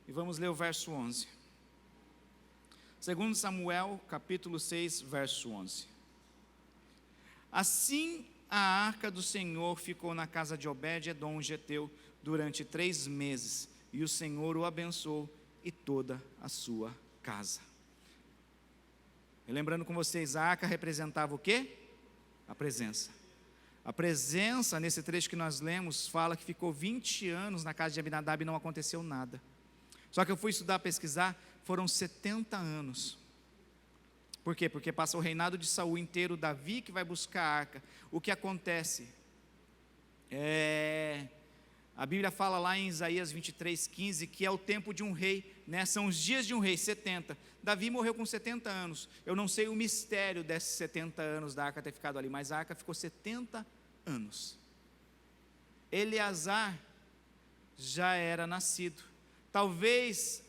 E vamos ler o verso 11. 2 Samuel capítulo 6, verso 11. Assim a arca do Senhor ficou na casa de Obed-edom, o geteu, durante 3 meses, e o Senhor o abençoou e toda a sua casa. E lembrando com vocês, a arca representava o quê? A presença. A presença, nesse trecho que nós lemos, fala que ficou 20 anos na casa de Abinadab e não aconteceu nada. Só que eu fui estudar, pesquisar, foram 70 anos. Por quê? Porque passa o reinado de Saul inteiro, Davi que vai buscar a arca. O que acontece? A Bíblia fala lá em Isaías 23:15, que é o tempo de um rei, né? São os dias de um rei, 70. Davi morreu com 70 anos. Eu não sei o mistério desses 70 anos da arca ter ficado ali, mas a arca ficou 70 anos. Eleazar já era nascido. Talvez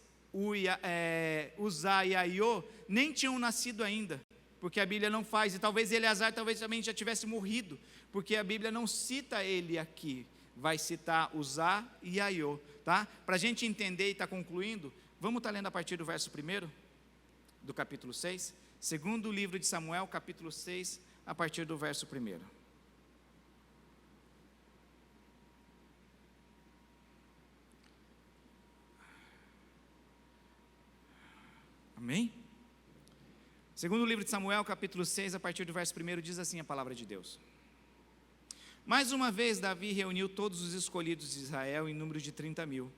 Uzá e Aiô nem tinham nascido ainda, porque a Bíblia não faz, e talvez Eleazar também já tivesse morrido, porque a Bíblia não cita ele aqui, vai citar Uzá e Aiô, tá? Para a gente entender e estar concluindo, vamos estar lendo a partir do verso 1 do capítulo 6, segundo livro de Samuel, capítulo 6, a partir do verso 1. Amém? Segundo o livro de Samuel, capítulo 6, a partir do verso 1, diz assim a palavra de Deus. Mais uma vez Davi reuniu todos os escolhidos de Israel em número de 30.000.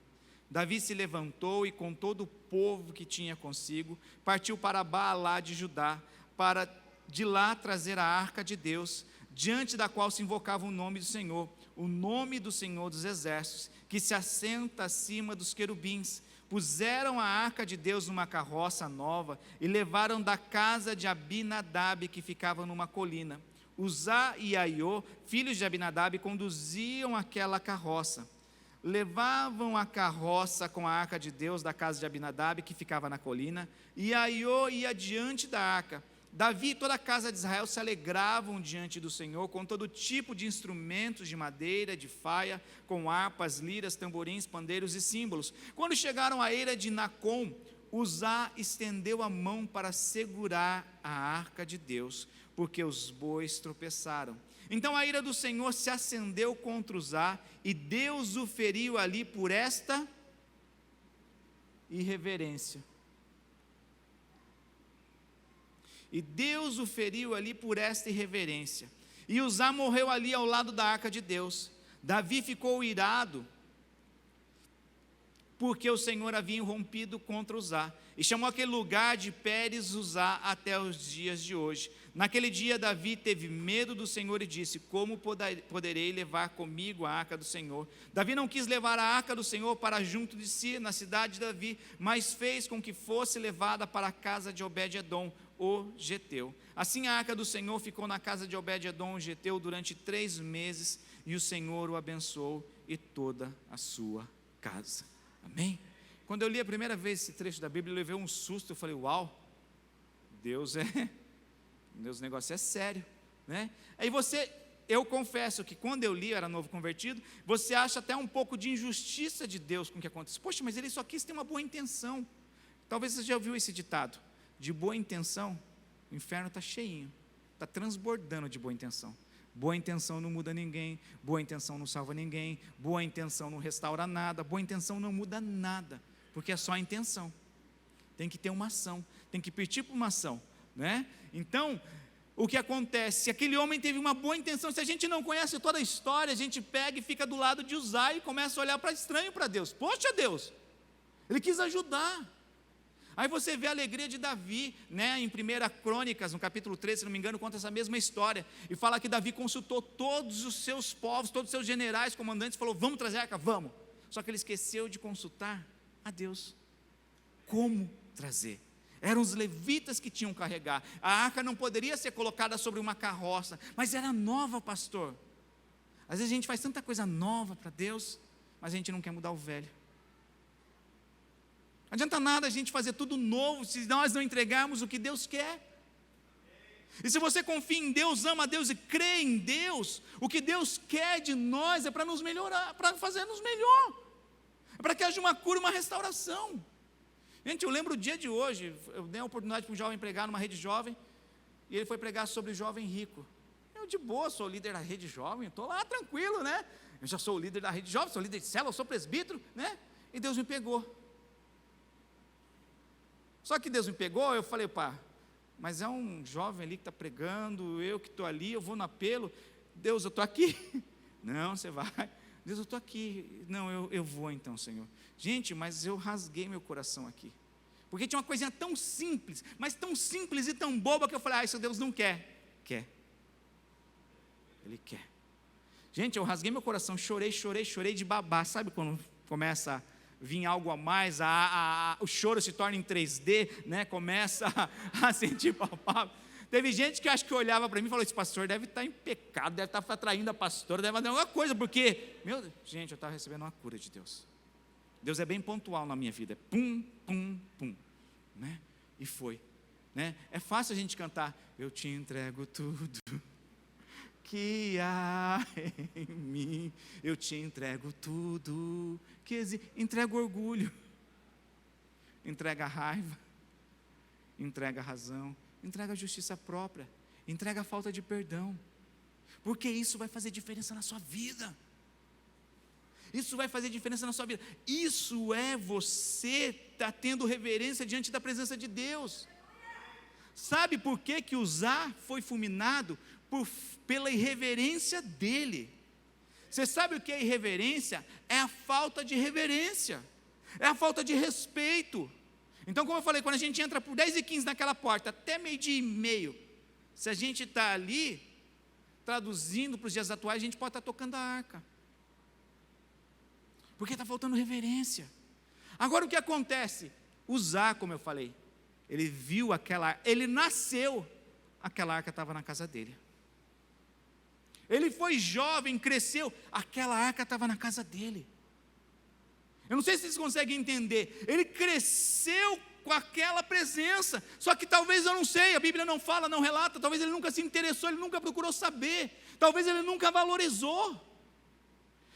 Davi se levantou e com todo o povo que tinha consigo, partiu para Baalá de Judá, para de lá trazer a arca de Deus, diante da qual se invocava o nome do Senhor, o nome do Senhor dos exércitos, que se assenta acima dos querubins. Puseram a arca de Deus numa carroça nova e levaram da casa de Abinadab, que ficava numa colina. Uzá e Aiô, filhos de Abinadab, conduziam aquela carroça. Levavam a carroça com a arca de Deus da casa de Abinadab, que ficava na colina, e Aiô ia diante da arca. Davi e toda a casa de Israel se alegravam diante do Senhor com todo tipo de instrumentos de madeira, de faia, com harpas, liras, tamborins, pandeiros e símbolos. Quando chegaram à eira de Nacom, Uzá estendeu a mão para segurar a arca de Deus, porque os bois tropeçaram. Então a ira do Senhor se acendeu contra Uzá, e Deus o feriu ali por esta irreverência. E Deus o feriu ali por esta irreverência. E Uzá morreu ali ao lado da arca de Deus. Davi ficou irado, porque o Senhor havia irrompido contra Uzá, e chamou aquele lugar de Pérez Uzá até os dias de hoje. Naquele dia Davi teve medo do Senhor e disse: como poderei levar comigo a arca do Senhor? Davi não quis levar a arca do Senhor para junto de si, na cidade de Davi, mas fez com que fosse levada para a casa de Obed-edom, o geteu. Assim a arca do Senhor ficou na casa de Obed-edom, o geteu, durante 3 meses, e o Senhor o abençoou e toda a sua casa. Amém? Quando eu li a primeira vez esse trecho da Bíblia, eu levei um susto. Eu falei, uau, Deus, o negócio é sério, né? Aí eu confesso que quando eu li, eu era novo convertido, você acha até um pouco de injustiça de Deus com o que aconteceu. Poxa, mas ele só quis ter uma boa intenção. Talvez você já ouviu esse ditado: de boa intenção, o inferno está cheinho, está transbordando de boa intenção. Boa intenção não muda ninguém, boa intenção não salva ninguém, boa intenção não restaura nada, boa intenção não muda nada, porque é só a intenção. Tem que ter uma ação, tem que partir para uma ação, né? Então, o que acontece? Se aquele homem teve uma boa intenção, se a gente não conhece toda a história, a gente pega e fica do lado de Uzai e começa a olhar para estranho para Deus. Poxa, Deus, ele quis ajudar. Aí você vê a alegria de Davi, né, em 1 Crônicas, no capítulo 13, se não me engano, conta essa mesma história, e fala que Davi consultou todos os seus povos, todos os seus generais, comandantes, falou, vamos trazer a arca? Vamos. Só que ele esqueceu de consultar a Deus. Como trazer? Eram os levitas que tinham que carregar. A arca não poderia ser colocada sobre uma carroça, mas era nova, pastor. Às vezes a gente faz tanta coisa nova para Deus, mas a gente não quer mudar o velho. Não adianta nada a gente fazer tudo novo, se nós não entregarmos o que Deus quer. E se você confia em Deus, ama a Deus e crê em Deus, o que Deus quer de nós é para nos melhorar, para fazermos melhor, é para que haja uma cura, uma restauração. Gente, eu lembro o dia de hoje, eu dei a oportunidade para um jovem pregar numa rede jovem, e ele foi pregar sobre o jovem rico. Eu de boa, sou líder da rede jovem, estou lá tranquilo, né? Eu já sou o líder da rede jovem, sou líder de célula, sou presbítero, né? E Deus me pegou. Só que Deus me pegou, eu falei, pá, mas é um jovem ali que está pregando, eu que estou ali, eu vou no apelo, Deus, eu estou aqui. Não, você vai. Deus, eu estou aqui. Não, eu vou então, Senhor. Gente, mas eu rasguei meu coração aqui, porque tinha uma coisinha tão simples, mas tão simples e tão boba, que eu falei, isso Deus não quer. Quer. Ele quer. Gente, eu rasguei meu coração, chorei de babá. Sabe quando começa a vir algo a mais, o choro se torna em 3D, né? Começa a sentir palpável. Teve gente que acho que olhava para mim e falou, esse pastor deve estar em pecado, deve estar atraindo a pastora, deve fazer alguma coisa, porque, meu Deus, gente, eu estava recebendo uma cura de Deus. Deus é bem pontual na minha vida, é pum, pum, pum, né? E foi, né? É fácil a gente cantar, eu te entrego tudo que há em mim, eu te entrego tudo que existe. Entrega o orgulho, entrega a raiva, entrega a razão, entrega a justiça própria, entrega a falta de perdão, porque isso vai fazer diferença na sua vida. Isso vai fazer diferença na sua vida. Isso é você estar tendo reverência diante da presença de Deus. Sabe por que Uzá foi fulminado? Pela irreverência dele. Você sabe o que é irreverência? É a falta de reverência, é a falta de respeito. Então, como eu falei, quando a gente entra por 10h15 naquela porta, até 12h30, se a gente está ali, traduzindo para os dias atuais, a gente pode estar tocando a arca, porque está faltando reverência. Agora o que acontece? Uzá, como eu falei, ele viu aquela arca, ele nasceu, aquela arca estava na casa dele. Ele foi jovem, cresceu, aquela arca estava na casa dele. Eu não sei se vocês conseguem entender, ele cresceu com aquela presença, só que talvez, eu não sei, a Bíblia não fala, não relata, talvez ele nunca se interessou, ele nunca procurou saber, talvez ele nunca valorizou,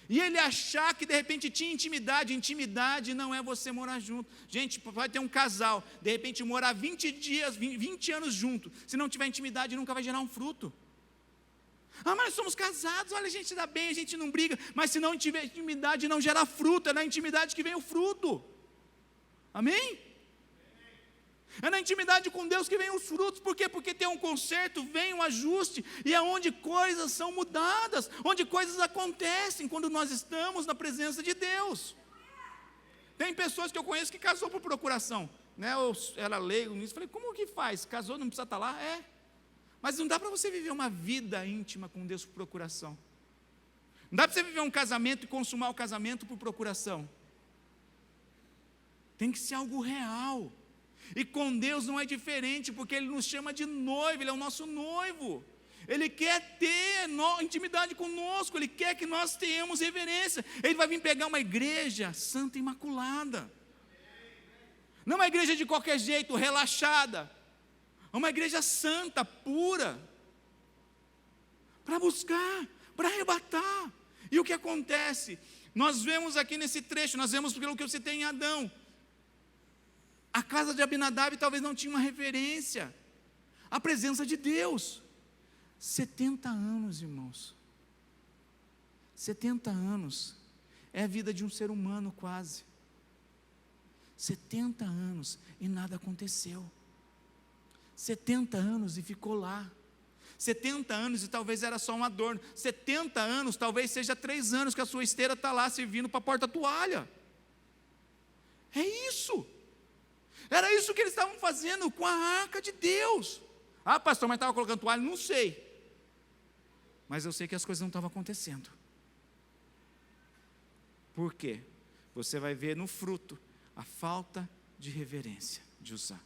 e ele achar que de repente tinha intimidade. Intimidade não é você morar junto. Gente, pode ter um casal, de repente morar 20 dias, 20 anos junto, se não tiver intimidade nunca vai gerar um fruto. Ah, mas somos casados, olha, a gente dá bem, a gente não briga, mas se não tiver intimidade não gera fruto, é na intimidade que vem o fruto. Amém? É na intimidade com Deus que vem os frutos. Por quê? Porque tem um conserto, vem um ajuste, e é onde coisas são mudadas, onde coisas acontecem, quando nós estamos na presença de Deus. Tem pessoas que eu conheço que casou por procuração, né? Eu era leigo nisso, falei, como que faz? Casou, não precisa estar lá? É. Mas não dá para você viver uma vida íntima com Deus por procuração. Não dá para você viver um casamento e consumar o casamento por procuração. Tem que ser algo real. E com Deus não é diferente, porque Ele nos chama de noivo, Ele é o nosso noivo. Ele quer ter intimidade conosco, Ele quer que nós tenhamos reverência. Ele vai vir pegar uma igreja santa e imaculada. Não uma igreja de qualquer jeito, relaxada. Uma igreja santa, pura. Para buscar, para arrebatar. E o que acontece? Nós vemos aqui nesse trecho, nós vemos pelo que você tem em Adão. A casa de Abinadab talvez não tinha uma referência à presença de Deus. 70 anos, irmãos. 70 anos é a vida de um ser humano quase. 70 anos e nada aconteceu. 70 anos e ficou lá. 70 anos e talvez era só um adorno. 70 anos talvez seja 3 anos que a sua esteira está lá servindo para porta-toalha. É isso. Era isso que eles estavam fazendo com a arca de Deus. Ah, pastor, mas estava colocando toalha? Não sei. Mas eu sei que as coisas não estavam acontecendo. Por quê? Você vai ver no fruto a falta de reverência de usar.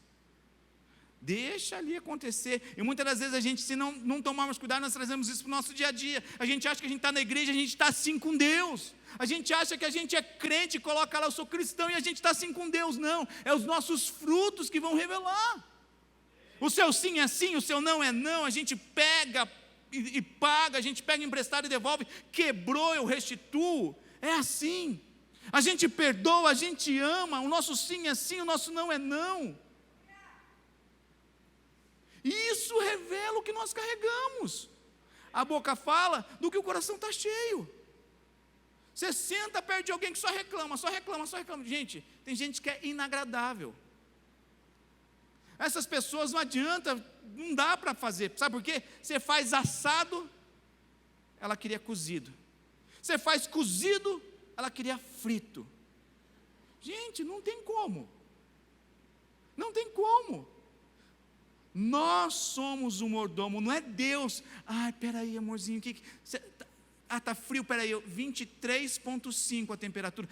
Deixa ali acontecer. E muitas das vezes a gente, se não tomarmos cuidado, nós trazemos isso para o nosso dia a dia. A gente acha que a gente está na igreja, a gente está assim com Deus. A gente acha que a gente é crente, coloca lá, eu sou cristão, e a gente está assim com Deus. Não, é os nossos frutos que vão revelar. O seu sim é sim, o seu não é não. A gente pega e paga, a gente pega emprestado e devolve. Quebrou, eu restituo. É assim. A gente perdoa, a gente ama. O nosso sim é sim, o nosso não é não. Isso revela o que nós carregamos. A boca fala do que o coração está cheio. Você senta perto de alguém que só reclama, só reclama, só reclama. Gente, tem gente que é inagradável. Essas pessoas não adianta, não dá para fazer. Sabe por quê? Você faz assado, ela queria cozido. Você faz cozido, ela queria frito. Gente, não tem como. Não tem como. Nós somos o mordomo, não é Deus. Ai, peraí, amorzinho, está frio, peraí, 23,5 a temperatura.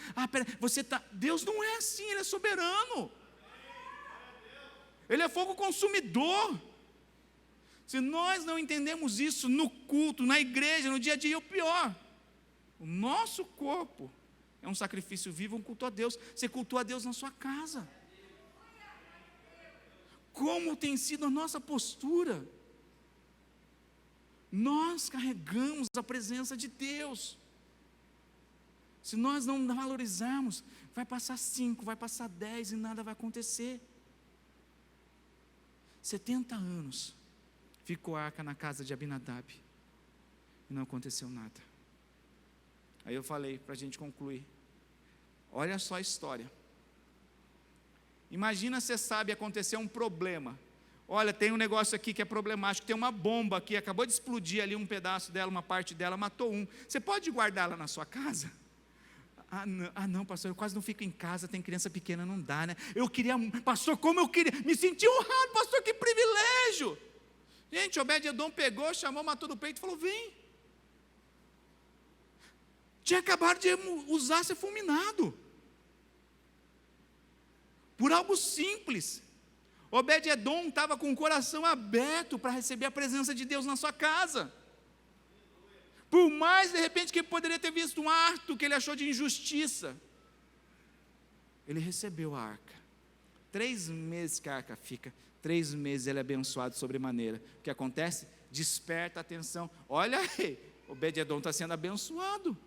Deus não é assim, Ele é soberano. Ele é fogo consumidor. Se nós não entendemos isso no culto, na igreja, no dia a dia, é o pior. O nosso corpo é um sacrifício vivo, um culto a Deus. Você cultua a Deus na sua casa. Como tem sido a nossa postura? Nós carregamos a presença de Deus. Se nós não valorizarmos, vai passar 5, vai passar 10 e nada vai acontecer. 70 anos ficou a arca na casa de Abinadab e não aconteceu nada. Aí eu falei, para a gente concluir, olha só a história. Imagina, você sabe, acontecer um problema. Olha, tem um negócio aqui que é problemático, tem uma bomba aqui, acabou de explodir ali um pedaço dela, uma parte dela, matou um. Você pode guardá-la na sua casa? Não, pastor, eu quase não fico em casa, tem criança pequena, não dá, né? Eu queria, pastor, como eu queria, me senti honrado, pastor, que privilégio. Gente, Obed-Edom pegou, chamou, matou do peito e falou, vem. Tinha acabado de usar, ser fulminado. Por algo simples. Obed-Edom estava com o coração aberto para receber a presença de Deus na sua casa. Por mais, de repente, que ele poderia ter visto um ato que ele achou de injustiça, ele recebeu a arca. 3 meses que a arca fica, 3 meses ele é abençoado sobremaneira. O que acontece? Desperta a atenção. Olha aí, Obed-Edom está sendo abençoado.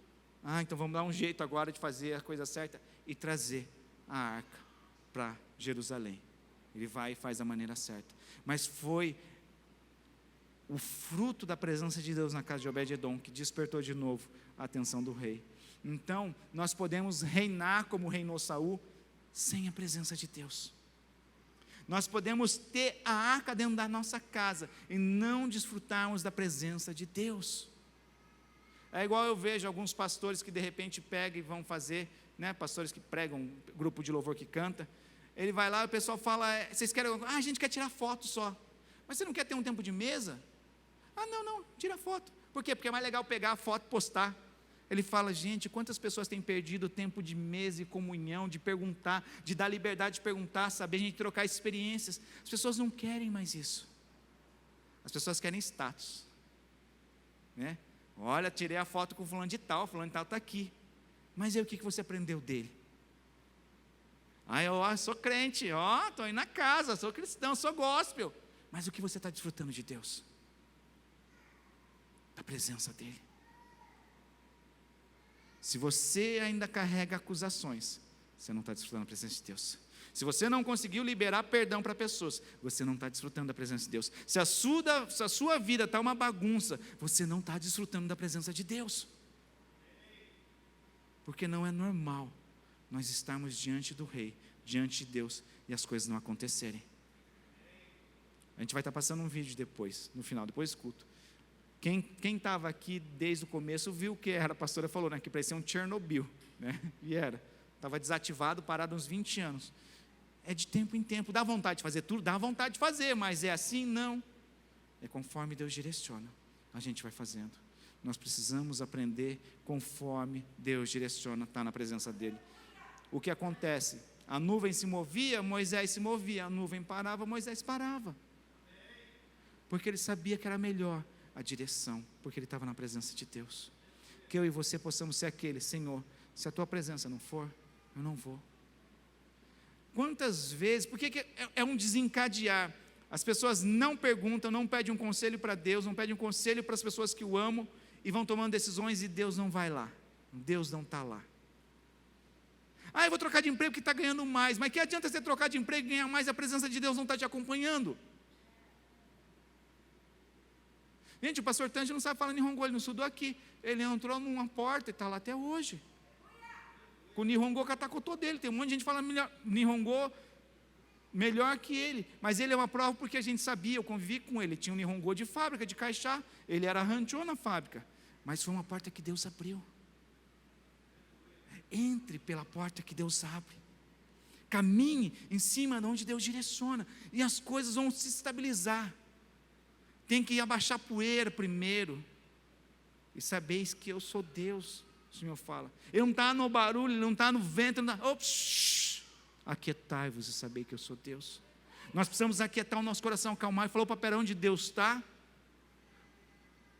Então vamos dar um jeito agora de fazer a coisa certa e trazer a arca para Jerusalém. Ele vai e faz da maneira certa. Mas foi o fruto da presença de Deus na casa de Obed-Edom que despertou de novo a atenção do rei. Então, nós podemos reinar como reinou Saul sem a presença de Deus. Nós podemos ter a arca dentro da nossa casa e não desfrutarmos da presença de Deus. É igual eu vejo alguns pastores que de repente pegam e vão fazer, né, pastores que pregam, grupo de louvor que canta. Ele vai lá e o pessoal fala, vocês querem, a gente quer tirar foto só. Mas você não quer ter um tempo de mesa? Não, tira foto. Por quê? Porque é mais legal pegar a foto e postar. Ele fala, gente, quantas pessoas têm perdido o tempo de mesa e comunhão, de perguntar, de dar liberdade de perguntar, saber, a gente trocar experiências. As pessoas não querem mais isso. As pessoas querem status, né? Olha, tirei a foto com fulano de tal está aqui. Mas aí o que você aprendeu dele? Eu sou crente, estou indo na casa, sou cristão, sou gospel. Mas o que você está desfrutando de Deus? Da presença dEle. Se você ainda carrega acusações, você não está desfrutando da presença de Deus. Se você não conseguiu liberar perdão para pessoas, você não está desfrutando da presença de Deus. Se a sua vida está uma bagunça, você não está desfrutando da presença de Deus. Porque não é normal nós estarmos diante do Rei, diante de Deus, e as coisas não acontecerem. A gente vai estar passando um vídeo depois, no final, depois escuto. Quem estava aqui desde o começo viu o que era, a pastora falou, né, que parecia um Chernobyl, né? E era, estava desativado, parado uns 20 anos. É de tempo em tempo, dá vontade de fazer tudo, dá vontade de fazer, mas é assim? Não. É conforme Deus direciona, a gente vai fazendo. Nós precisamos aprender conforme Deus direciona, está na presença dEle. O que acontece? A nuvem se movia, Moisés se movia, a nuvem parava, Moisés parava. Porque ele sabia que era melhor a direção, porque ele estava na presença de Deus. Que eu e você possamos ser aqueles, Senhor, se a tua presença não for, eu não vou. Quantas vezes, porque é um desencadear, as pessoas não perguntam, não pedem um conselho para Deus, não pedem um conselho para as pessoas que o amam, e vão tomando decisões e Deus não vai lá, Deus não está lá. Eu vou trocar de emprego porque está ganhando mais, mas que adianta você trocar de emprego e ganhar mais, a presença de Deus não está te acompanhando? Gente, o pastor Tange não sabe falar Nihongo, ele não estudou aqui, ele entrou numa porta e está lá até hoje, com o Nihongo Katakotô dele, tem um monte de gente que fala Nihongo melhor que ele, mas ele é uma prova porque a gente sabia, eu convivi com ele, tinha um Nihongo de fábrica, de caixá, ele era ranchô na fábrica, mas foi uma porta que Deus abriu. Entre pela porta que Deus abre, caminhe em cima de onde Deus direciona, e as coisas vão se estabilizar. Tem que abaixar poeira primeiro, e sabeis que eu sou Deus, o Senhor fala. Ele não está no barulho, ele não está no vento, não está, aquietai-vos e sabei que eu sou Deus. Nós precisamos aquietar o nosso coração, acalmar, e falou para onde Deus está,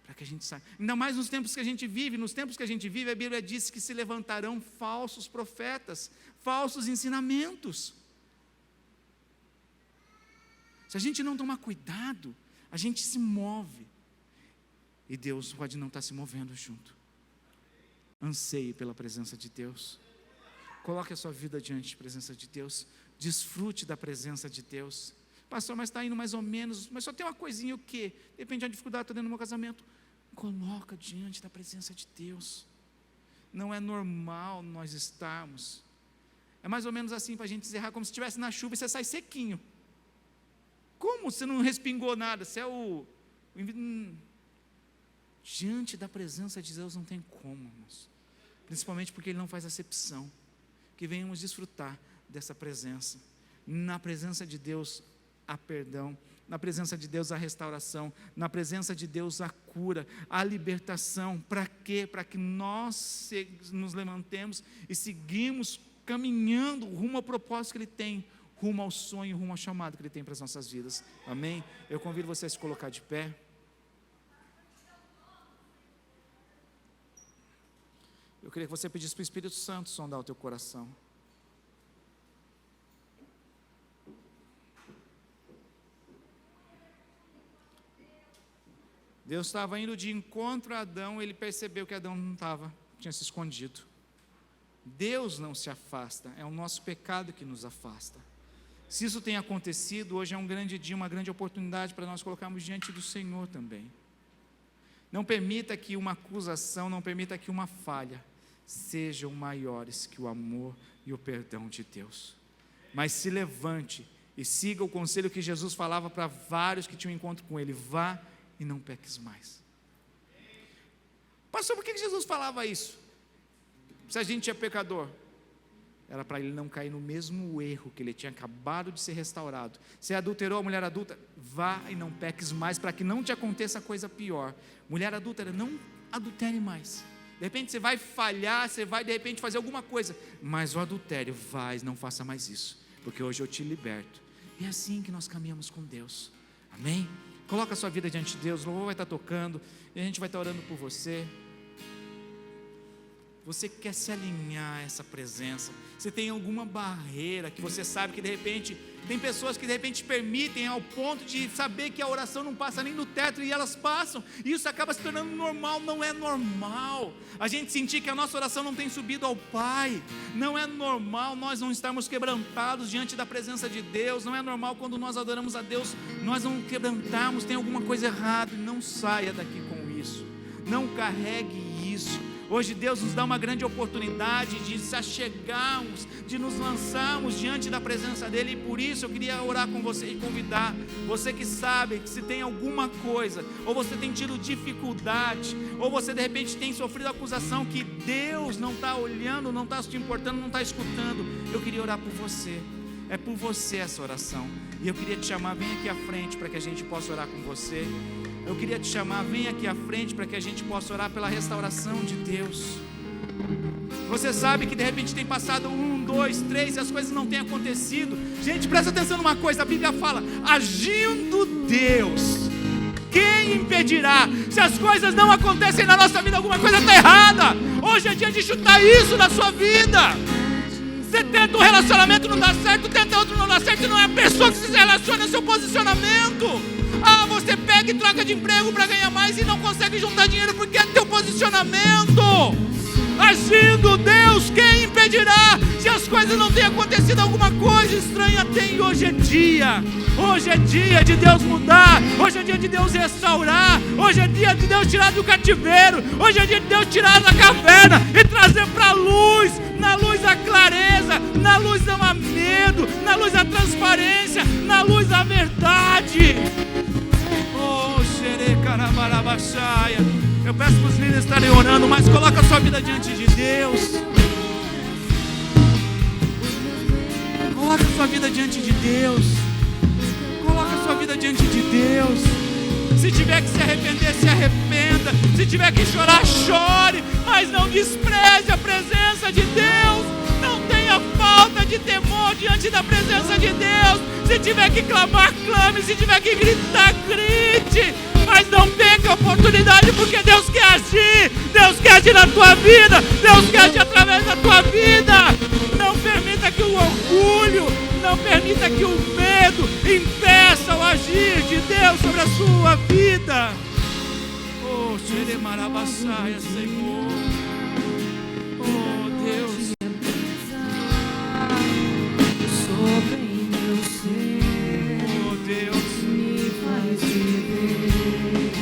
para que a gente saiba, ainda mais nos tempos que a gente vive, a Bíblia diz que se levantarão falsos profetas, falsos ensinamentos. Se a gente não tomar cuidado, a gente se move, e Deus pode não estar se movendo junto. Anseie pela presença de Deus, coloque a sua vida diante da presença de Deus, desfrute da presença de Deus. Pastor, mas está indo mais ou menos, mas só tem uma coisinha, o quê? Depende da dificuldade, estou dentro do meu casamento. Coloca diante da presença de Deus. Não é normal nós estarmos, é mais ou menos assim para a gente encerrar, como se estivesse na chuva e você sai sequinho. Como você não respingou nada? Você é diante da presença de Deus não tem como, irmãos. Principalmente porque Ele não faz acepção. Que venhamos desfrutar dessa presença. Na presença de Deus há perdão, na presença de Deus há restauração, na presença de Deus há cura, há libertação. Para quê? Para que nós nos levantemos e seguimos caminhando rumo ao propósito que Ele tem, rumo ao sonho, rumo ao chamado que Ele tem para as nossas vidas. Amém? Eu convido você a se colocar de pé. Eu queria que você pedisse para o Espírito Santo sondar o teu coração. Deus estava indo de encontro a Adão, ele percebeu que Adão não estava, tinha se escondido. Deus não se afasta, é o nosso pecado que nos afasta. Se isso tem acontecido, hoje é um grande dia, uma grande oportunidade para nós colocarmos diante do Senhor também. Não permita que uma acusação, não permita que uma falha sejam maiores que o amor e o perdão de Deus. Mas se levante e siga o conselho que Jesus falava para vários que tinham encontro com Ele: vá e não peques mais. Pastor, por que Jesus falava isso? Se a gente é pecador, era para ele não cair no mesmo erro que ele tinha acabado de ser restaurado. Se adulterou a mulher adulta, vá e não peques mais, para que não te aconteça coisa pior. Mulher adúltera, não adultere mais, De repente você vai falhar, você vai de repente fazer alguma coisa, mas o adultério, não faça mais isso, porque hoje eu te liberto. E é assim que nós caminhamos com Deus, amém? Coloca a sua vida diante de Deus, o louvor vai estar tocando, e a gente vai estar orando por você. Você quer se alinhar a essa presença? Você tem alguma barreira que você sabe que de repente, tem pessoas que de repente permitem ao ponto de saber que a oração não passa nem no teto e elas passam, e isso acaba se tornando normal. Não é normal a gente sentir que a nossa oração não tem subido ao Pai, não é normal nós não estarmos quebrantados diante da presença de Deus, não é normal quando nós adoramos a Deus, nós não quebrantarmos, tem alguma coisa errada. Não saia daqui com isso, não carregue isso. Hoje Deus nos dá uma grande oportunidade de se achegarmos, de nos lançarmos diante da presença dEle, e por isso eu queria orar com você e convidar você que sabe que se tem alguma coisa, ou você tem tido dificuldade, ou você de repente tem sofrido acusação que Deus não está olhando, não está se importando, não está escutando, eu queria orar por você. É por você essa oração, e eu queria te chamar, vem aqui à frente para que a gente possa orar com você. Eu queria te chamar, vem aqui à frente para que a gente possa orar pela restauração de Deus. Você sabe que de repente tem passado 1, 2, 3 e as coisas não têm acontecido. Gente, presta atenção numa coisa, a Bíblia fala, agindo Deus, quem impedirá? Se as coisas não acontecem na nossa vida, alguma coisa está errada. Hoje é dia de chutar isso na sua vida. Você tenta um relacionamento, não dá certo, tenta outro, não dá certo, não é a pessoa que se relaciona, é seu posicionamento. Você pega e troca de emprego para ganhar mais e não consegue juntar dinheiro porque é teu posicionamento. Agindo Deus, quem impedirá? Se as coisas não têm acontecido, alguma coisa estranha tem. Hoje é dia de Deus mudar, hoje é dia de Deus restaurar, hoje é dia de Deus tirar do cativeiro, hoje é dia de Deus tirar da caverna e trazer para a luz. Na luz a clareza, na luz não há medo, na luz a transparência, na luz a verdade. Eu peço para os líderes estarem orando, mas coloca a sua vida diante de Deus. Coloca a sua vida diante de Deus. Coloca a sua vida diante de Deus. Se tiver que se arrepender, se arrependa. Se tiver que chorar, chore, mas não despreze a presença de Deus. Não tenha falta de temor diante da presença de Deus. Se tiver que clamar, clame. Se tiver que gritar, grite. Mas não perca a oportunidade, porque Deus quer agir. Deus quer agir na tua vida. Deus quer agir através da tua vida. Não permita que o orgulho, não permita que o medo impeça o agir de Deus sobre a sua vida. Oh, Xeremarabassaia, Senhor. Oh, Deus. Sobre meu ser, Oh, Deus. me faz viver.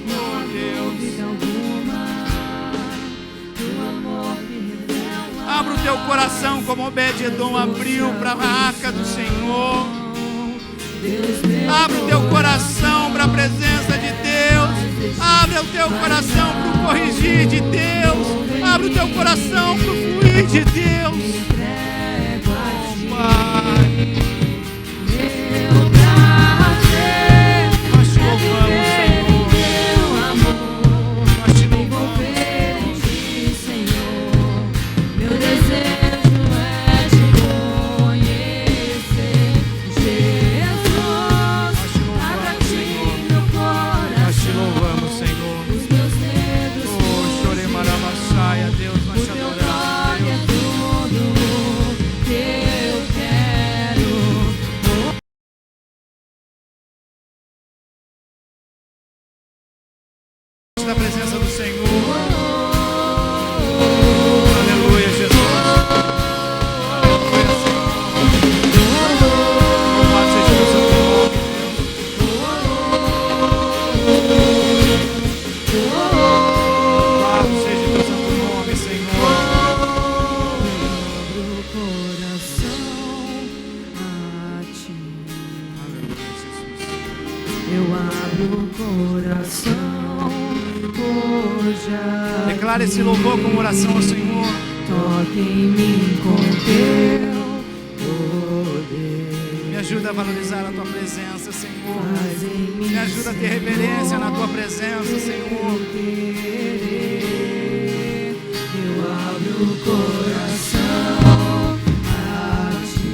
Não há dúvida alguma, do amor me revela. Abra o teu coração como Obed-Edom abriu para a arca do Senhor. Abra o teu coração para a presença de Deus. Abra o teu coração para o corrigir de Deus. Abra o teu coração para o fluir de Deus. Oh, Pai, Meu prazer nós te louvamos, Senhor. teu amor, Nós te me louvamos. envolver em ti, Senhor. Meu desejo é te conhecer, Jesus. Abra aqui meu Nós te coração, louvamos, Senhor. os meus dedos Oh, Xoremarabaçaia, Deus, nós te o teu adoramos. toque é tudo que eu quero. Da presença do Senhor. Aleluia, Jesus. Aleluia, Senhor. Louvado seja o seu nome. Louvado seja o teu santo nome, Senhor. Abro o coração a ti. Aleluia, Jesus. Eu abro o coração hoje a Declara esse louvor como oração ao Senhor. toque em mim com teu poder. Me ajuda a valorizar a tua presença, Senhor. Faz em mim, Me ajuda a ter reverência na tua presença, Senhor, Senhor. querer. Eu abro o coração a ti.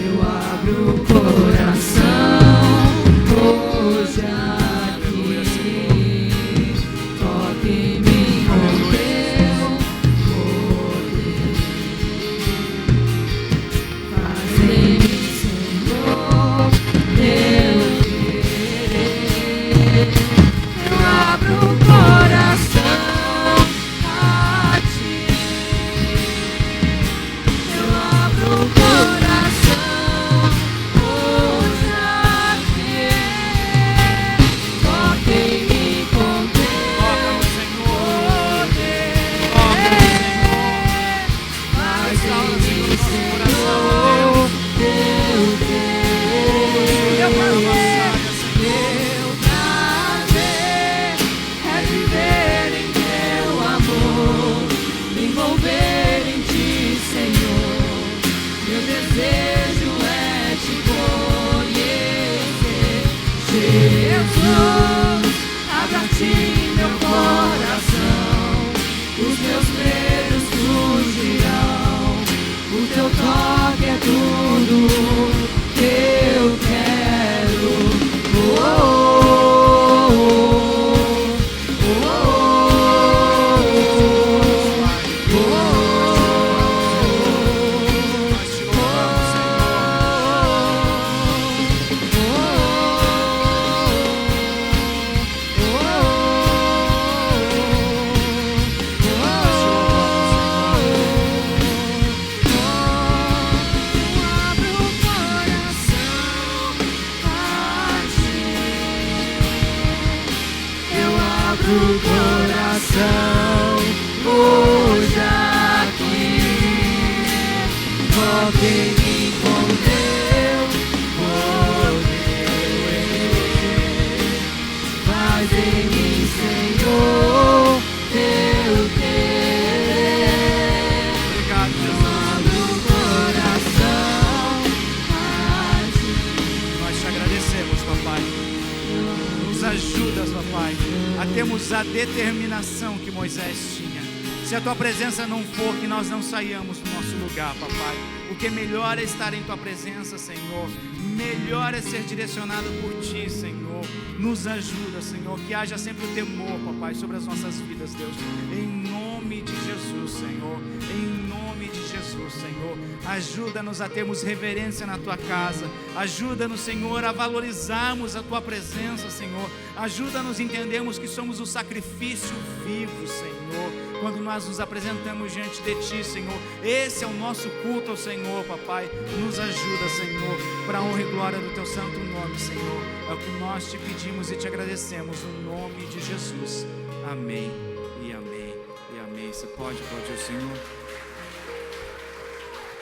Eu abro o coração hoje aqui. Toque em mim com teu poder. Faz em mim, Senhor, teu querer. Eu abro o coração a ti. Eu abro o coração hoje aqui. Toque em mim com teu poder. Faz em mim, Senhor, teu querer. Meu prazer é viver em teu amor, me envolver em ti, Senhor. Meu desejo é te conhecer. Jesus, abra a ti meu coração, os meus medos fugirão. O teu toque é tudo que eu quero. Oh, oh, oh, oh, oh, Nós te louvamos, Senhor. O coração hoje aqui. Toque em mim com teu poder. Faz em mim, Senhor, teu querer. Obrigado, Jesus. Abro o coração a ti. Nós te agradecemos, papai. Nos ajudas, papai, a termos a determinação que Moisés tinha. Se a tua presença não for, que nós não saiamos do nosso lugar, papai. Porque melhor é estar em tua presença, Senhor. Melhor é ser direcionado por ti, Senhor. Nos ajuda, Senhor, que haja sempre o temor, papai, sobre as nossas vidas, Deus. Em nome de Jesus, Senhor. Em nome de Jesus, Senhor. Ajuda-nos a termos reverência na tua casa. Ajuda-nos, Senhor, a valorizarmos a tua presença, Senhor. Ajuda-nos a entendermos que somos o sacrifício vivo, Senhor, quando nós nos apresentamos diante de ti, Senhor. Esse é o nosso culto ao Senhor, papai. Nos ajuda, Senhor, para a honra e glória do teu santo nome, Senhor. É o que nós te pedimos e te agradecemos no nome de Jesus. Amém e amém e amém. Você pode aplaudir o Senhor?